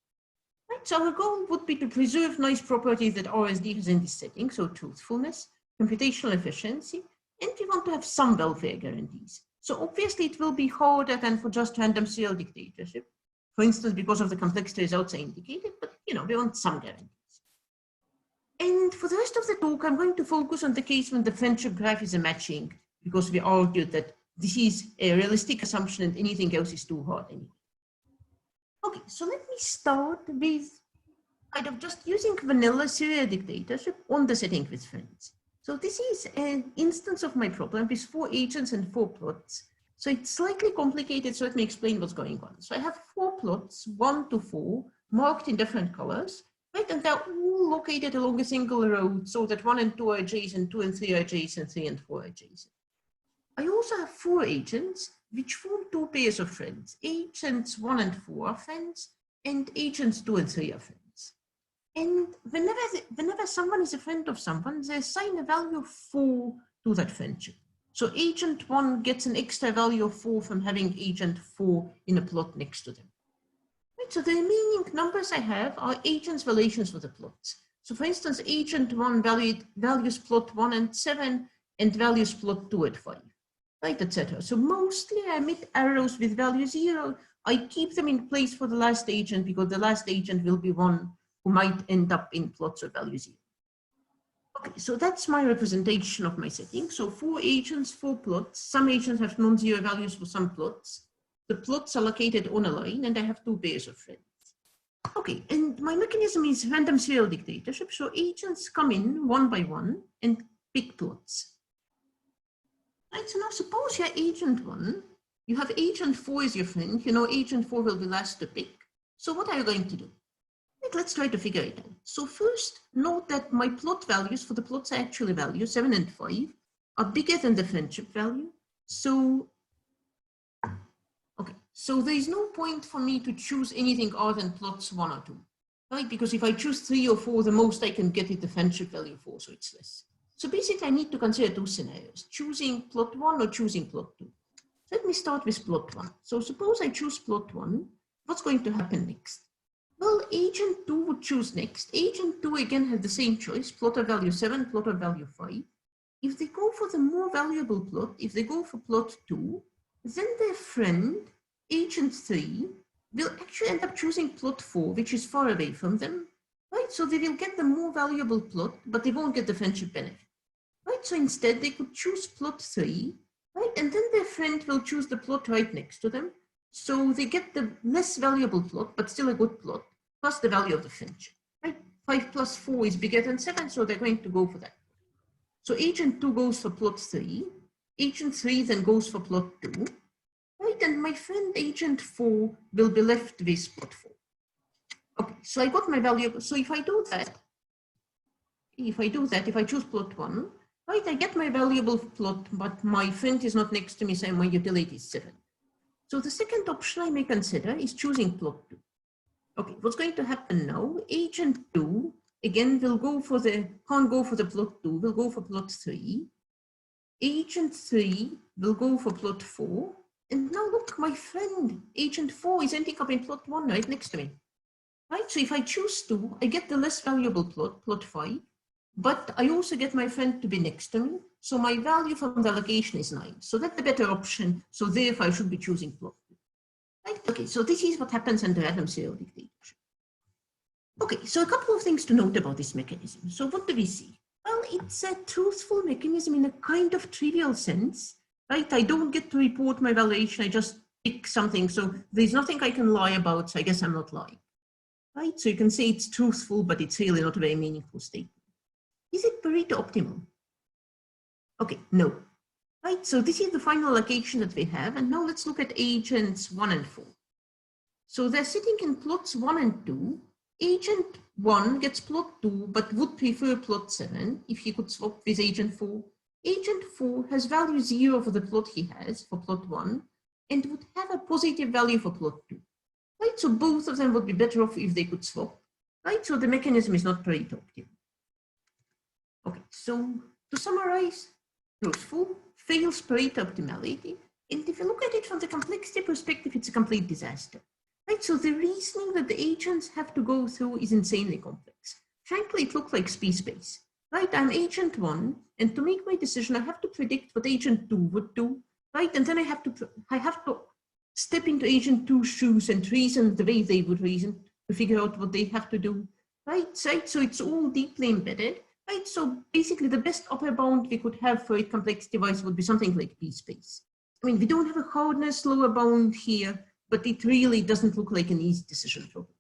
Right, so our goal would be to preserve nice properties that RSD has in this setting, so truthfulness, computational efficiency, and we want to have some welfare guarantees. So obviously it will be harder than for just random serial dictatorship, for instance, because of the complexity results I indicated, but we want some guarantees. And for the rest of the talk, I'm going to focus on the case when the friendship graph is a matching, because we argued that this is a realistic assumption and anything else is too hard anyway. Okay, so let me start with kind of just using vanilla serial dictatorship on the setting with friends. So this is an instance of my problem with 4 agents and 4 plots. So it's slightly complicated, so let me explain what's going on. So I have 4 plots, 1 to 4, marked in different colors, right? And they're all located along a single road, so that 1 and 2 are adjacent, 2 and 3 are adjacent, 3 and 4 are adjacent. I also have 4 agents, which form 2 pairs of friends. Agents 1 and 4 are friends, and agents 2 and 3 are friends. And whenever someone is a friend of someone, they assign a value of 4 to that friendship. So agent 1 gets an extra value of 4 from having agent 4 in a plot next to them. Right, so the remaining numbers I have are agents' relations for the plots. So for instance, agent 1 values plot 1 and 7 and values plot 2 at 5. Right, etc. So mostly I emit arrows with value 0. I keep them in place for the last agent because the last agent will be one who might end up in plots of value 0. Okay, so that's my representation of my setting. So 4 agents, 4 plots. Some agents have non-zero values for some plots. The plots are located on a line and I have 2 pairs of friends. Okay, and my mechanism is random serial dictatorship. So agents come in one by one and pick plots. Right, so now suppose you're agent 1, you have agent 4 as your friend, agent 4 will be last to pick. So what are you going to do? Right, let's try to figure it out. So first, note that my plot values for the plots I actually value, 7 and 5, are bigger than the friendship value. So, okay, so there is no point for me to choose anything other than plots 1 or 2, right? Because if I choose 3 or 4, the most I can get is the friendship value 4, so it's less. So basically, I need to consider 2 scenarios, choosing plot 1 or choosing plot 2. Let me start with plot 1. So suppose I choose plot 1, what's going to happen next? Well, agent 2 would choose next. Agent 2 again has the same choice, plot of value 7, plot of value 5. If they go for the more valuable plot, if they go for plot 2, then their friend, agent 3, will actually end up choosing plot 4, which is far away from them, right? So they will get the more valuable plot, but they won't get the friendship benefit. Right, so instead they could choose plot 3, right, and then their friend will choose the plot right next to them. So they get the less valuable plot, but still a good plot, plus the value of the friendship, right? 5 plus 4 is bigger than 7, so they're going to go for that. So agent 2 goes for plot 3, agent 3 then goes for plot 2, right? right? And my friend agent 4 will be left with plot 4. Okay, so I got my value. So if I do that, if I choose plot 1, right, I get my valuable plot, but my friend is not next to me, so my utility is 7. So the second option I may consider is choosing plot 2. Okay, what's going to happen now? Agent 2, again, will go for can't go for the plot 2, will go for plot 3. Agent 3 will go for plot 4. And now look, my friend, agent 4 is ending up in plot 1 right next to me. Right, so if I choose 2, I get the less valuable plot, plot 5, but I also get my friend to be next to me. So my value from the allocation is 9. So that's the better option. So therefore I should be choosing plot 2. Right, okay, so this is what happens under random serial dictatorship. Okay, so a couple of things to note about this mechanism. So what do we see? Well, it's a truthful mechanism in a kind of trivial sense, right? I don't get to report my valuation, I just pick something. So there's nothing I can lie about, so I guess I'm not lying. Right, so you can say it's truthful, but it's really not a very meaningful statement. Is it Pareto optimal? Okay, no. Right, so this is the final allocation that we have, and now let's look at agents 1 and 4. So they're sitting in plots 1 and 2. Agent 1 gets plot 2, but would prefer plot 7 if he could swap with agent 4. Agent 4 has value 0 for the plot he has for plot 1, and would have a positive value for plot 2. Right, so both of them would be better off if they could swap. Right, so the mechanism is not Pareto optimal. Okay, so to summarize, truthful fails Pareto optimality, and if you look at it from the complexity perspective, it's a complete disaster. Right, so the reasoning that the agents have to go through is insanely complex. Frankly, it looks like space. Right, I'm agent 1, and to make my decision, I have to predict what agent 2 would do. Right, and then I have to step into agent 2's shoes and reason the way they would reason to figure out what they have to do, right? So it's all deeply embedded, right? So basically the best upper bound we could have for it complexity-wise would be something like p-space. I mean, we don't have a hardness lower bound here, but it really doesn't look like an easy decision problem.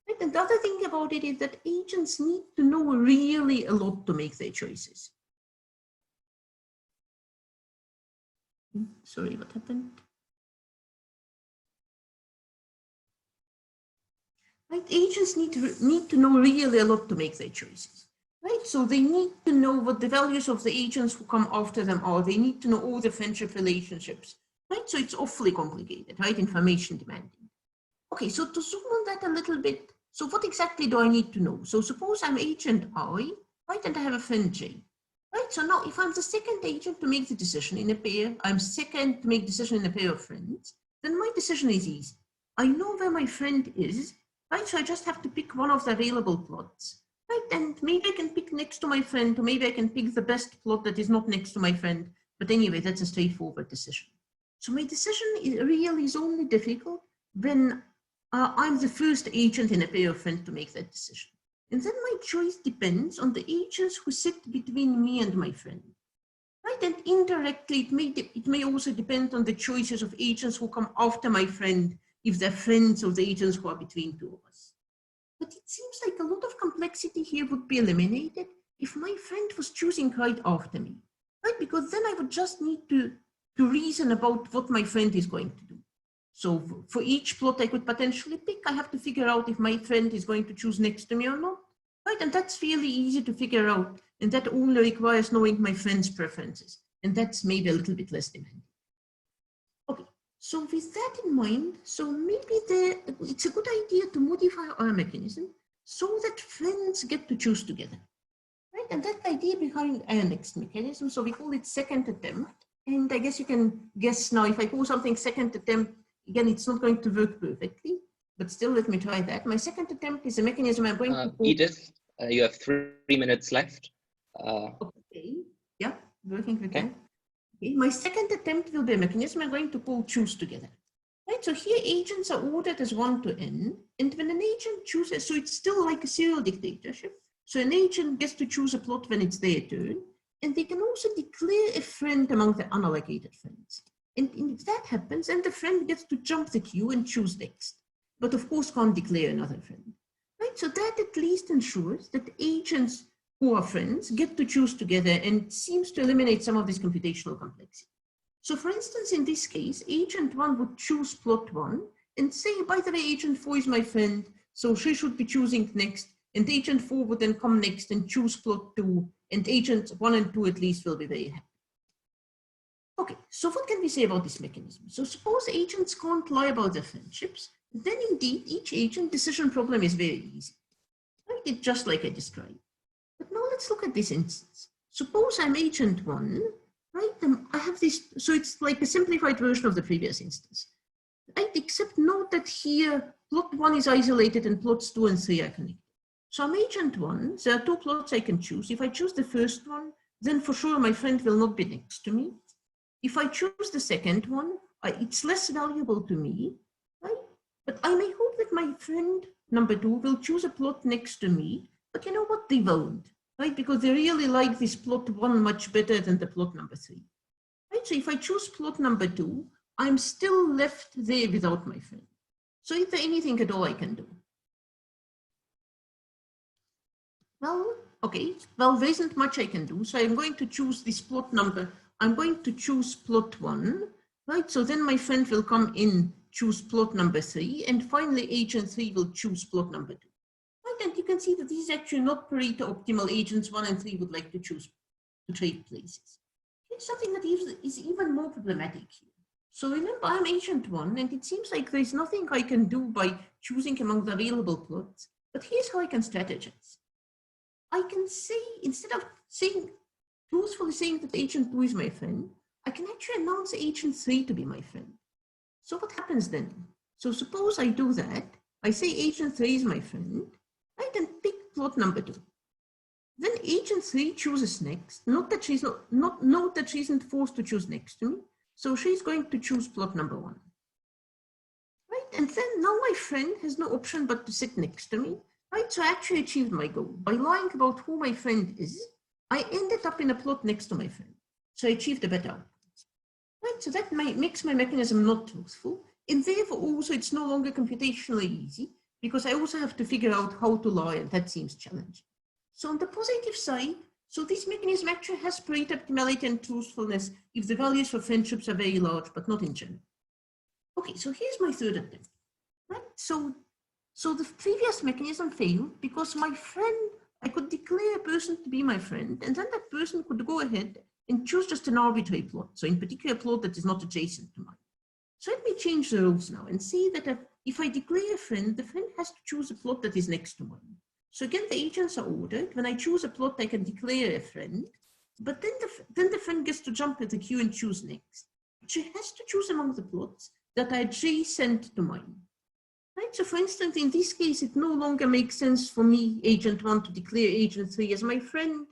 Right? And the other thing about it is that agents need to know really a lot to make their choices. Sorry, what happened? Right, agents need to know really a lot to make their choices. Right, so they need to know what the values of the agents who come after them are. They need to know all the friendship relationships. Right, so it's awfully complicated, right? Information demanding. Okay, so to zoom on that a little bit. So what exactly do I need to know? So suppose I'm agent I, right, and I have a friend J. Right, so now if I'm the second agent to make the decision in a pair, I'm second to make decision in a pair of friends, then my decision is easy. I know where my friend is. Right, so I just have to pick one of the available plots, right? And maybe I can pick next to my friend, or maybe I can pick the best plot that is not next to my friend. But anyway, that's a straightforward decision. So my decision really is only difficult when I'm the first agent in a pair of friends to make that decision. And then my choice depends on the agents who sit between me and my friend. Right, and indirectly, it may also depend on the choices of agents who come after my friend, if they're friends of the agents who are between two of us. But it seems like a lot of complexity here would be eliminated if my friend was choosing right after me, right? Because then I would just need to reason about what my friend is going to do. So for each plot I could potentially pick, I have to figure out if my friend is going to choose next to me or not, right? And that's really easy to figure out. And that only requires knowing my friend's preferences. And that's maybe a little bit less demanding. Okay. So with that in mind, so maybe it's a good idea to modify our mechanism so that friends get to choose together, right? And that idea behind our next mechanism, so we call it second attempt. And I guess you can guess now, if I call something second attempt, again, it's not going to work perfectly, but still let me try that. My second attempt is a mechanism I'm going to call— Edith, you have 3 minutes left. Okay, yeah, working with that. Okay, my second attempt will be a mechanism I'm going to call choose together. Right, so here agents are ordered as 1 to n, and when an agent chooses, so it's still like a serial dictatorship. So an agent gets to choose a plot when it's their turn, and they can also declare a friend among the unallocated friends. And if that happens, then the friend gets to jump the queue and choose next, but of course can't declare another friend. Right, so that at least ensures that agents who are friends get to choose together and seems to eliminate some of this computational complexity. So for instance, in this case, agent 1 would choose plot 1 and say, by the way, agent 4 is my friend, so she should be choosing next. And agent 4 would then come next and choose plot 2, and agents 1 and 2 at least will be very happy. Okay, so what can we say about this mechanism? So suppose agents can't lie about their friendships, then indeed each agent decision problem is very easy. Right? It's just like I described. But now let's look at this instance. Suppose I'm agent 1, right? I have this, so it's like a simplified version of the previous instance. Right? Except note that here plot 1 is isolated and plots 2 and 3 are connected. So I'm agent 1, there are 2 plots I can choose. If I choose the first one, then for sure my friend will not be next to me. If I choose the second one, it's less valuable to me, right? But I may hope that my friend number 2 will choose a plot next to me, but you know what, they won't, right? Because they really like this plot 1 much better than the plot number 3, right? So if I choose plot number 2, I'm still left there without my friend. So is there anything at all I can do? Well, okay, well, there isn't much I can do. So I'm going to choose this plot number. I'm going to choose plot 1, right? So then my friend will come in, choose plot number 3, and finally agent 3 will choose plot number 2. Right, and you can see that this is actually not Pareto optimal. Agents 1 and 3 would like to choose to trade places. It's something that is even more problematic here. So remember, I'm agent 1, and it seems like there's nothing I can do by choosing among the available plots, but here's how I can strategize. I can say, instead of saying, truthfully saying that agent 2 is my friend, I can actually announce agent 3 to be my friend. So what happens then? So suppose I do that, I say agent 3 is my friend, right, and pick plot number 2. Then agent 3 chooses next, note that she isn't forced to choose next to me, so she's going to choose plot number 1. Right, and then now my friend has no option but to sit next to me, right, so I actually achieved my goal. By lying about who my friend is, I ended up in a plot next to my friend. So I achieved a better outcome. Right, so that makes my mechanism not truthful. And therefore also it's no longer computationally easy because I also have to figure out how to lie, and that seems challenging. So on the positive side, so this mechanism actually has Pareto optimality and truthfulness if the values for friendships are very large, but not in general. Okay, so here's my third attempt. Right, so the previous mechanism failed because my friend, I could declare a person to be my friend, and then that person could go ahead and choose just an arbitrary plot. So in particular, a plot that is not adjacent to mine. So let me change the rules now and say that if I declare a friend, the friend has to choose a plot that is next to mine. So again, the agents are ordered. When I choose a plot, I can declare a friend, but then the friend gets to jump at the queue and choose next. She has to choose among the plots that are adjacent to mine. Right? So for instance, in this case, it no longer makes sense for me, agent 1, to declare agent 3 as my friend,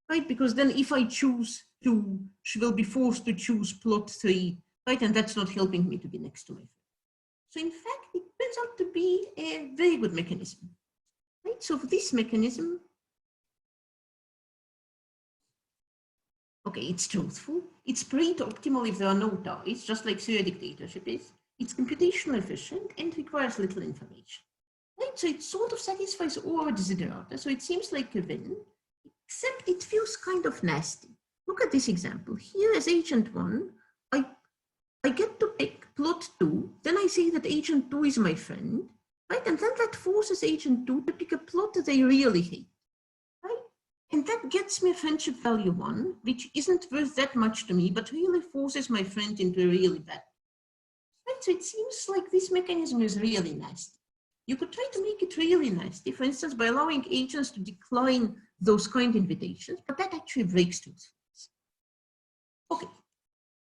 right? Because then if I choose 2, she will be forced to choose plot 3, right? And that's not helping me to be next to my friend. So in fact, it turns out to be a very good mechanism, right? So for this mechanism, okay, it's truthful. It's Pareto optimal if there are no ties, just like serial dictatorship is. It's computationally efficient and requires little information. Right? So it sort of satisfies all our desiderata. So it seems like a win, except it feels kind of nasty. Look at this example. Here as agent 1, I get to pick plot 2. Then I say that agent 2 is my friend, right? And then that forces agent 2 to pick a plot that they really hate, right? And that gets me friendship value 1, which isn't worth that much to me, but really forces my friend into a really bad. Right? So it seems like this mechanism is really nasty. You could try to make it really nasty, for instance, by allowing agents to decline those kind invitations, but that actually breaks truthfulness. Okay,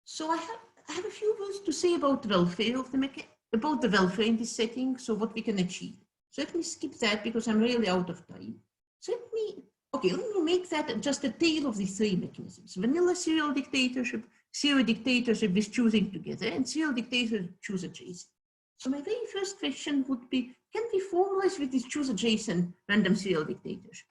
so I have a few words to say about the welfare of the welfare in this setting, so what we can achieve. So let me skip that because I'm really out of time. So let me make that just a tale of the 3 mechanisms: vanilla serial dictatorship with choosing together, and serial dictatorship choose adjacent. So my very first question would be, can we formalize with this choose adjacent random serial dictatorship?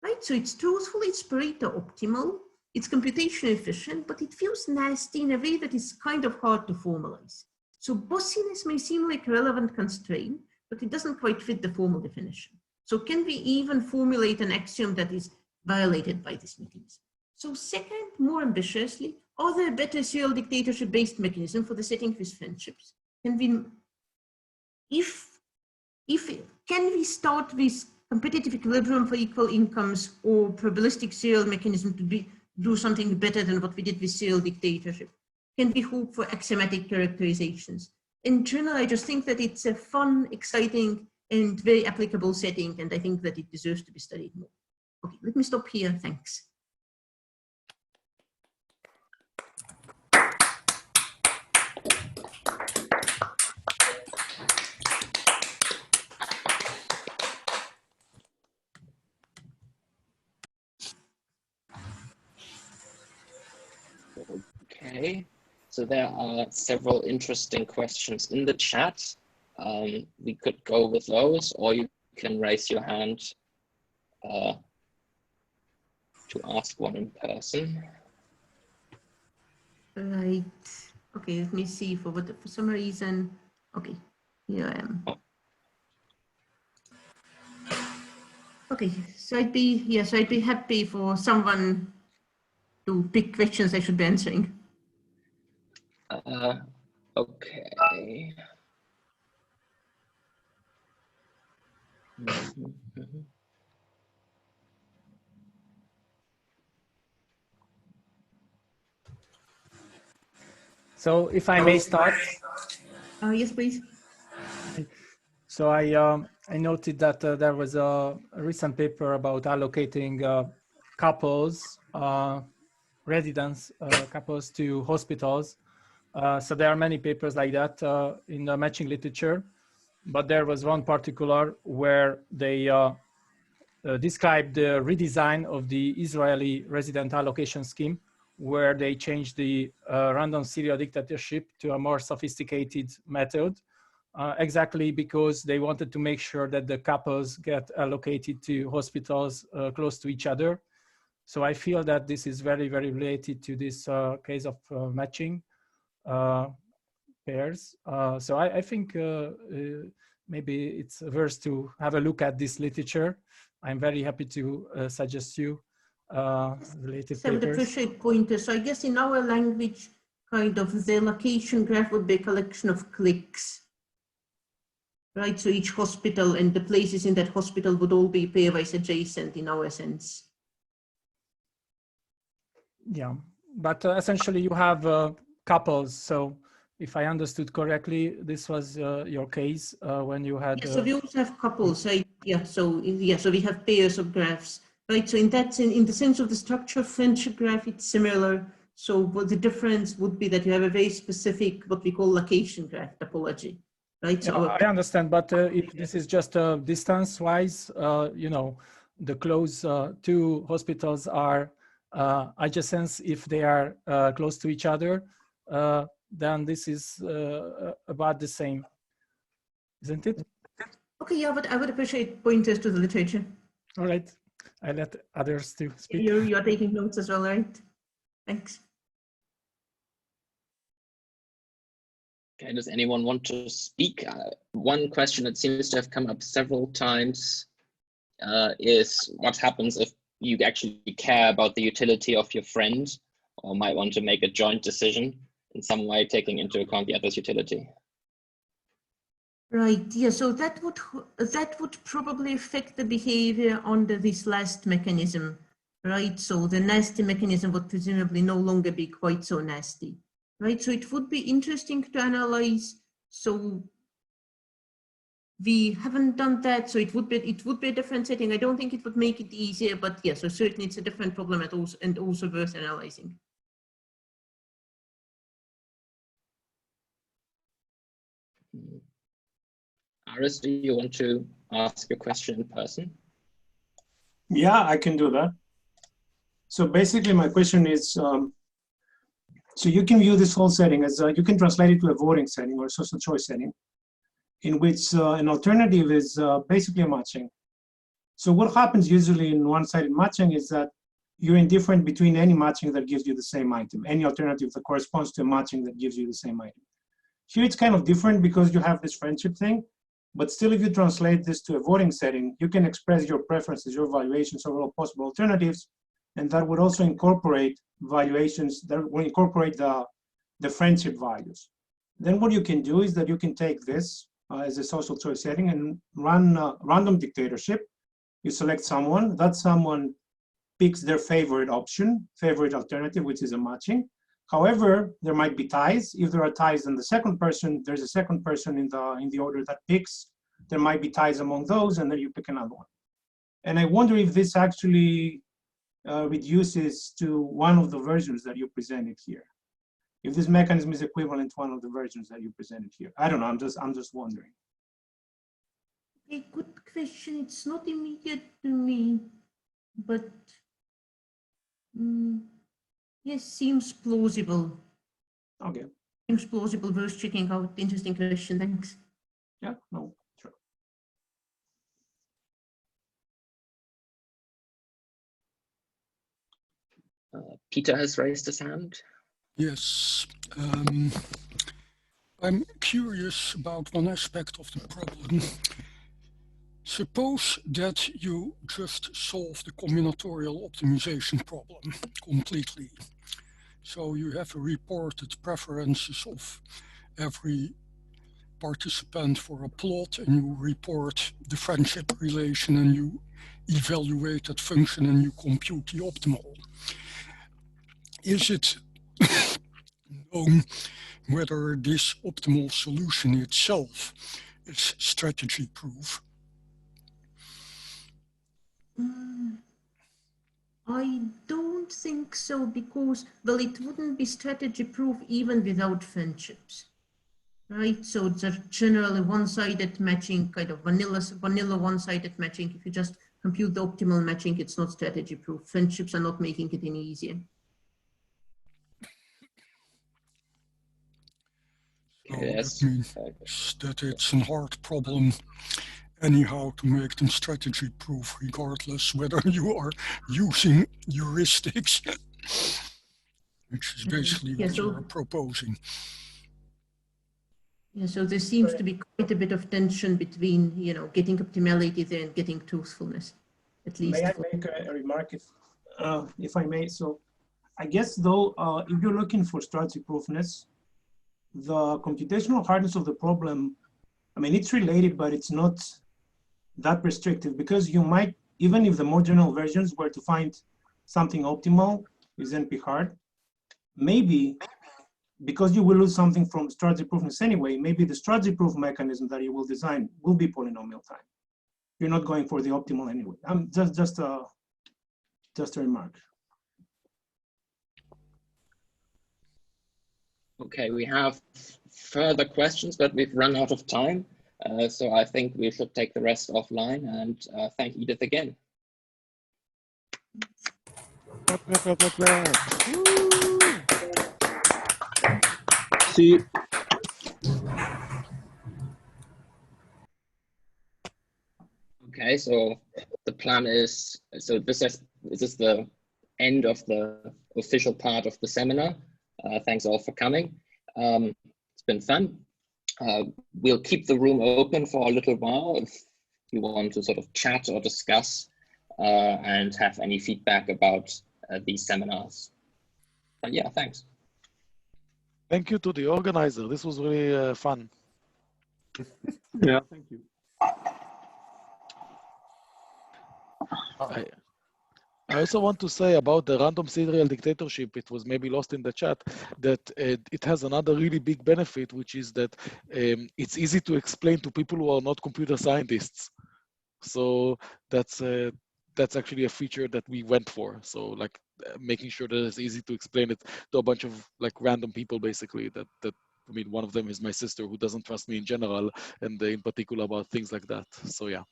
Right, so it's truthful, it's Pareto optimal, it's computationally efficient, but it feels nasty in a way that is kind of hard to formalize. So bossiness may seem like a relevant constraint, but it doesn't quite fit the formal definition. So can we even formulate an axiom that is violated by this mechanism? So second, more ambitiously, are there better serial dictatorship-based mechanism for the setting with friendships? Can we start with competitive equilibrium for equal incomes or probabilistic serial mechanism to do something better than what we did with serial dictatorship? Can we hope for axiomatic characterizations? In general, I just think that it's a fun, exciting, and very applicable setting, and I think that it deserves to be studied more. Okay, let me stop here. Thanks. Okay, so there are several interesting questions in the chat. We could go with those, or you can raise your hand to ask one in person. Right. Okay, let me see for some reason. Okay, here I am. Oh. Okay, so I'd be happy for someone to pick questions I should be answering. Okay. So if I may start. Yes, please. So I noted that there was a recent paper about allocating couples, residence couples to hospitals. So there are many papers like that in the matching literature, but there was one particular where they described the redesign of the Israeli resident allocation scheme, where they changed the random serial dictatorship to a more sophisticated method, exactly because they wanted to make sure that the couples get allocated to hospitals close to each other. So I feel that this is very, very related to this case of matching pairs. So I think maybe it's worth to have a look at this literature. I'm very happy to suggest you related So I would papers. appreciate pointers. So I guess in our language, kind of the location graph would be a collection of clicks, right? So each hospital and the places in that hospital would all be pairwise adjacent in our sense. Yeah, but essentially you have couples. So if I understood correctly, this was your case when you had. Yeah, so we also have couples, right? Yeah, so we have pairs of graphs, right? So in the sense of the structure of friendship graph, it's similar. So what the difference would be that you have a very specific, what we call location graph topology, right? So I understand, but if this is just distance-wise, you know, the close two hospitals are adjacent if they are close to each other, then this is about the same, isn't it? Okay, yeah, but I would appreciate pointers to the literature. All right, I let others to speak. You are taking notes as well, right? Thanks. Okay, does anyone want to speak? One question that seems to have come up several times is what happens if you actually care about the utility of your friend or might want to make a joint decision in some way taking into account the other's utility? Right, yeah, so that would probably affect the behavior under this last mechanism, right? So the nasty mechanism would presumably no longer be quite so nasty, right? So it would be interesting to analyze. So we haven't done that, so it would be a different setting. I don't think it would make it easier, but yeah, so certainly it's a different problem and also worth analyzing. Aris, do you want to ask your question in person? Yeah, I can do that. So basically my question is, so you can view this whole setting as, you can translate it to a voting setting or a social choice setting, in which an alternative is basically a matching. So what happens usually in one-sided matching is that you're indifferent between any matching that gives you the same item, any alternative that corresponds to a matching that gives you the same item. Here it's kind of different because you have this friendship thing, but still if you translate this to a voting setting, you can express your preferences, your evaluations over all possible alternatives and that would also incorporate valuations that will incorporate the friendship values. Then what you can do is that you can take this as a social choice setting and run random dictatorship. You select someone, that someone picks their favorite option, favorite alternative, which is a matching. However, there might be ties. If there are ties, then the second person, there's a second person in the order that picks. There might be ties among those, and then you pick another one. And I wonder if this actually reduces to one of the versions that you presented here. If this mechanism is equivalent to one of the versions that you presented here. I don't know, I'm just wondering. A good question. It's not immediate to me, but yes, seems plausible. Okay. Seems plausible, worth checking out. Interesting question, thanks. Yeah, no, sure. Peter has raised his hand. Yes. I'm curious about one aspect of the problem. Suppose that you just solve the combinatorial optimization problem completely. So you have reported preferences of every participant for a plot, and you report the friendship relation, and you evaluate that function, and you compute the optimal. Is it known whether this optimal solution itself is strategy proof? I don't think so, because, well, it wouldn't be strategy proof even without friendships, right? So it's a generally one-sided matching, kind of vanilla one-sided matching. If you just compute the optimal matching, it's not strategy proof. Friendships are not making it any easier. So Yes. that means that it's a hard problem anyhow to make them strategy proof, regardless whether you are using heuristics, which is basically what you're proposing. Yeah, so there seems to be quite a bit of tension between, you know, getting optimality there and getting truthfulness, at least. May I make a remark, if I may? So I guess, though, if you're looking for strategy proofness, the computational hardness of the problem, I mean, it's related, but it's not that restrictive, because you might, even if the more general versions were to find something optimal is NP hard, maybe because you will lose something from strategy proofness anyway, maybe the strategy proof mechanism that you will design will be polynomial time. You're not going for the optimal anyway. Just a remark. Okay, we have further questions, but we've run out of time. So I think we should take the rest offline, and thank Edith again. See you. Okay, so the plan is, so this is the end of the official part of the seminar. Thanks all for coming. It's been fun. We'll keep the room open for a little while if you want to sort of chat or discuss and have any feedback about these seminars. But yeah, thanks. Thank you to the organizer. This was really fun. Yeah, thank you. I also want to say about the random serial dictatorship, it was maybe lost in the chat, that it has another really big benefit, which is that it's easy to explain to people who are not computer scientists. So that's actually a feature that we went for. So like making sure that it's easy to explain it to a bunch of like random people, basically, that I mean, one of them is my sister, who doesn't trust me in general, and in particular about things like that. So yeah.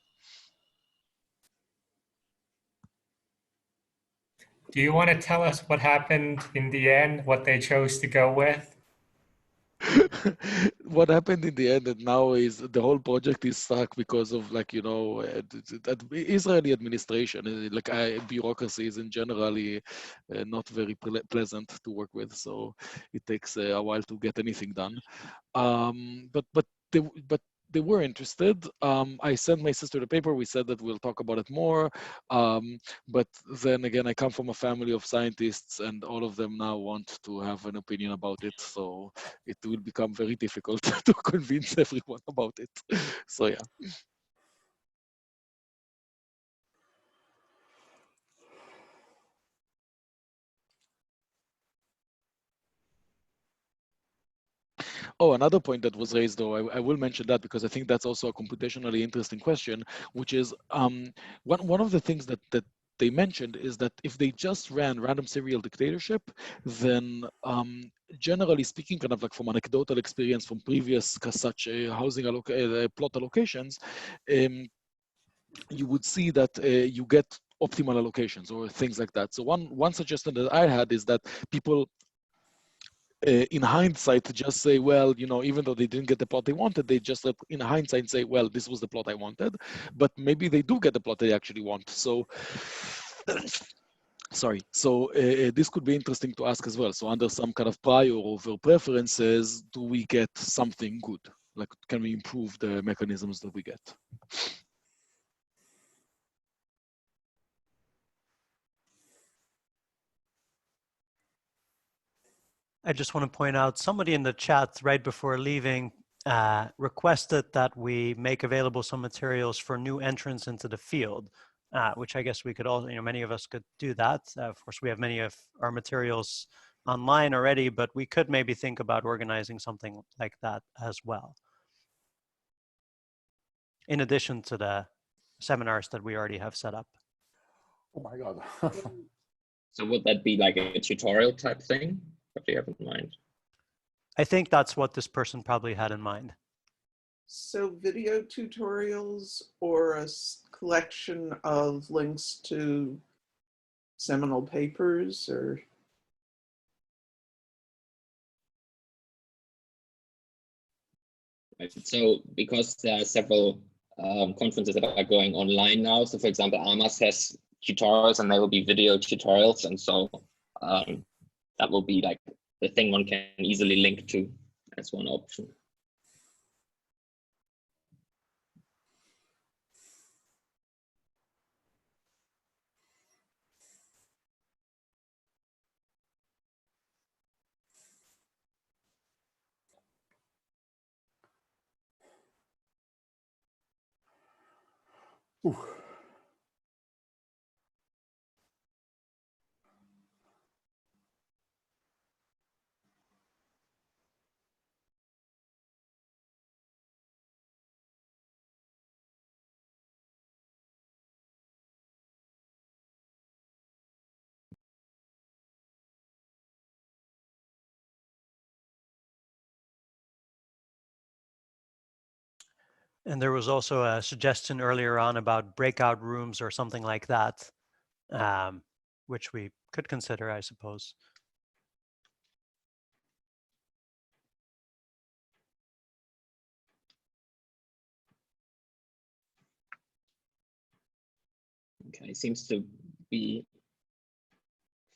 Do you want to tell us what happened in the end, what they chose to go with? What happened in the end and now is the whole project is stuck because of, like, you know, Israeli administration, like bureaucracy is in generally not very pleasant to work with, so it takes a while to get anything done. But they were interested. I sent my sister the paper. We said that we'll talk about it more. But then again, I come from a family of scientists, and all of them now want to have an opinion about it. So it will become very difficult to convince everyone about it. So yeah. Oh, another point that was raised, though, I will mention that because I think that's also a computationally interesting question, which is one of the things that they mentioned is that if they just ran random serial dictatorship, then generally speaking, kind of like from anecdotal experience from previous such housing plot allocations, you would see that you get optimal allocations or things like that. So one suggestion that I had is that people in hindsight just say, well, you know, even though they didn't get the plot they wanted, they just in hindsight say, well, this was the plot I wanted, but maybe they do get the plot they actually want. So sorry, so this could be interesting to ask as well. So under some kind of prior over preferences, do we get something good? Like, can we improve the mechanisms that we get? I just want to point out somebody in the chat right before leaving requested that we make available some materials for new entrants into the field, which I guess we could all, you know, many of us could do that. Of course, we have many of our materials online already, but we could maybe think about organizing something like that as well, in addition to the seminars that we already have set up. Oh my God. So would that be like a tutorial type thing? What do you have in mind? I think that's what this person probably had in mind. So video tutorials or a collection of links to seminal papers, or? So because there are several conferences that are going online now, so for example, AMAS has tutorials and they will be video tutorials, and so that will be like the thing one can easily link to as one option. Ooh. And there was also a suggestion earlier on about breakout rooms or something like that, which we could consider, I suppose. Okay, seems to be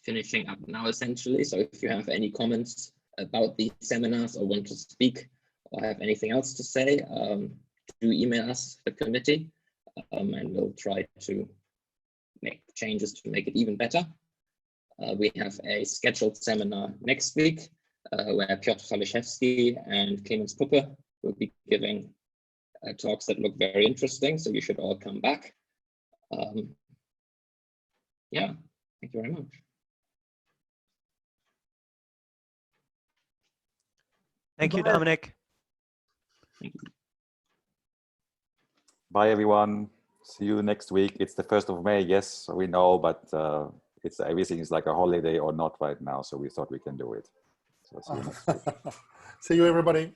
finishing up now essentially. So if you have any comments about the seminars or want to speak or have anything else to say, do email us, the committee, and we'll try to make changes to make it even better. We have a scheduled seminar next week where Piotr Halishevsky and Clemens Puppe will be giving talks that look very interesting, so you should all come back. Yeah, thank you very much. Thank you, Dominik. Thank you. Bye, everyone. See you next week. It's the 1st of May, yes, we know, but it's everything is like a holiday or not right now, so we thought we can do it. So see you next week. See you, everybody.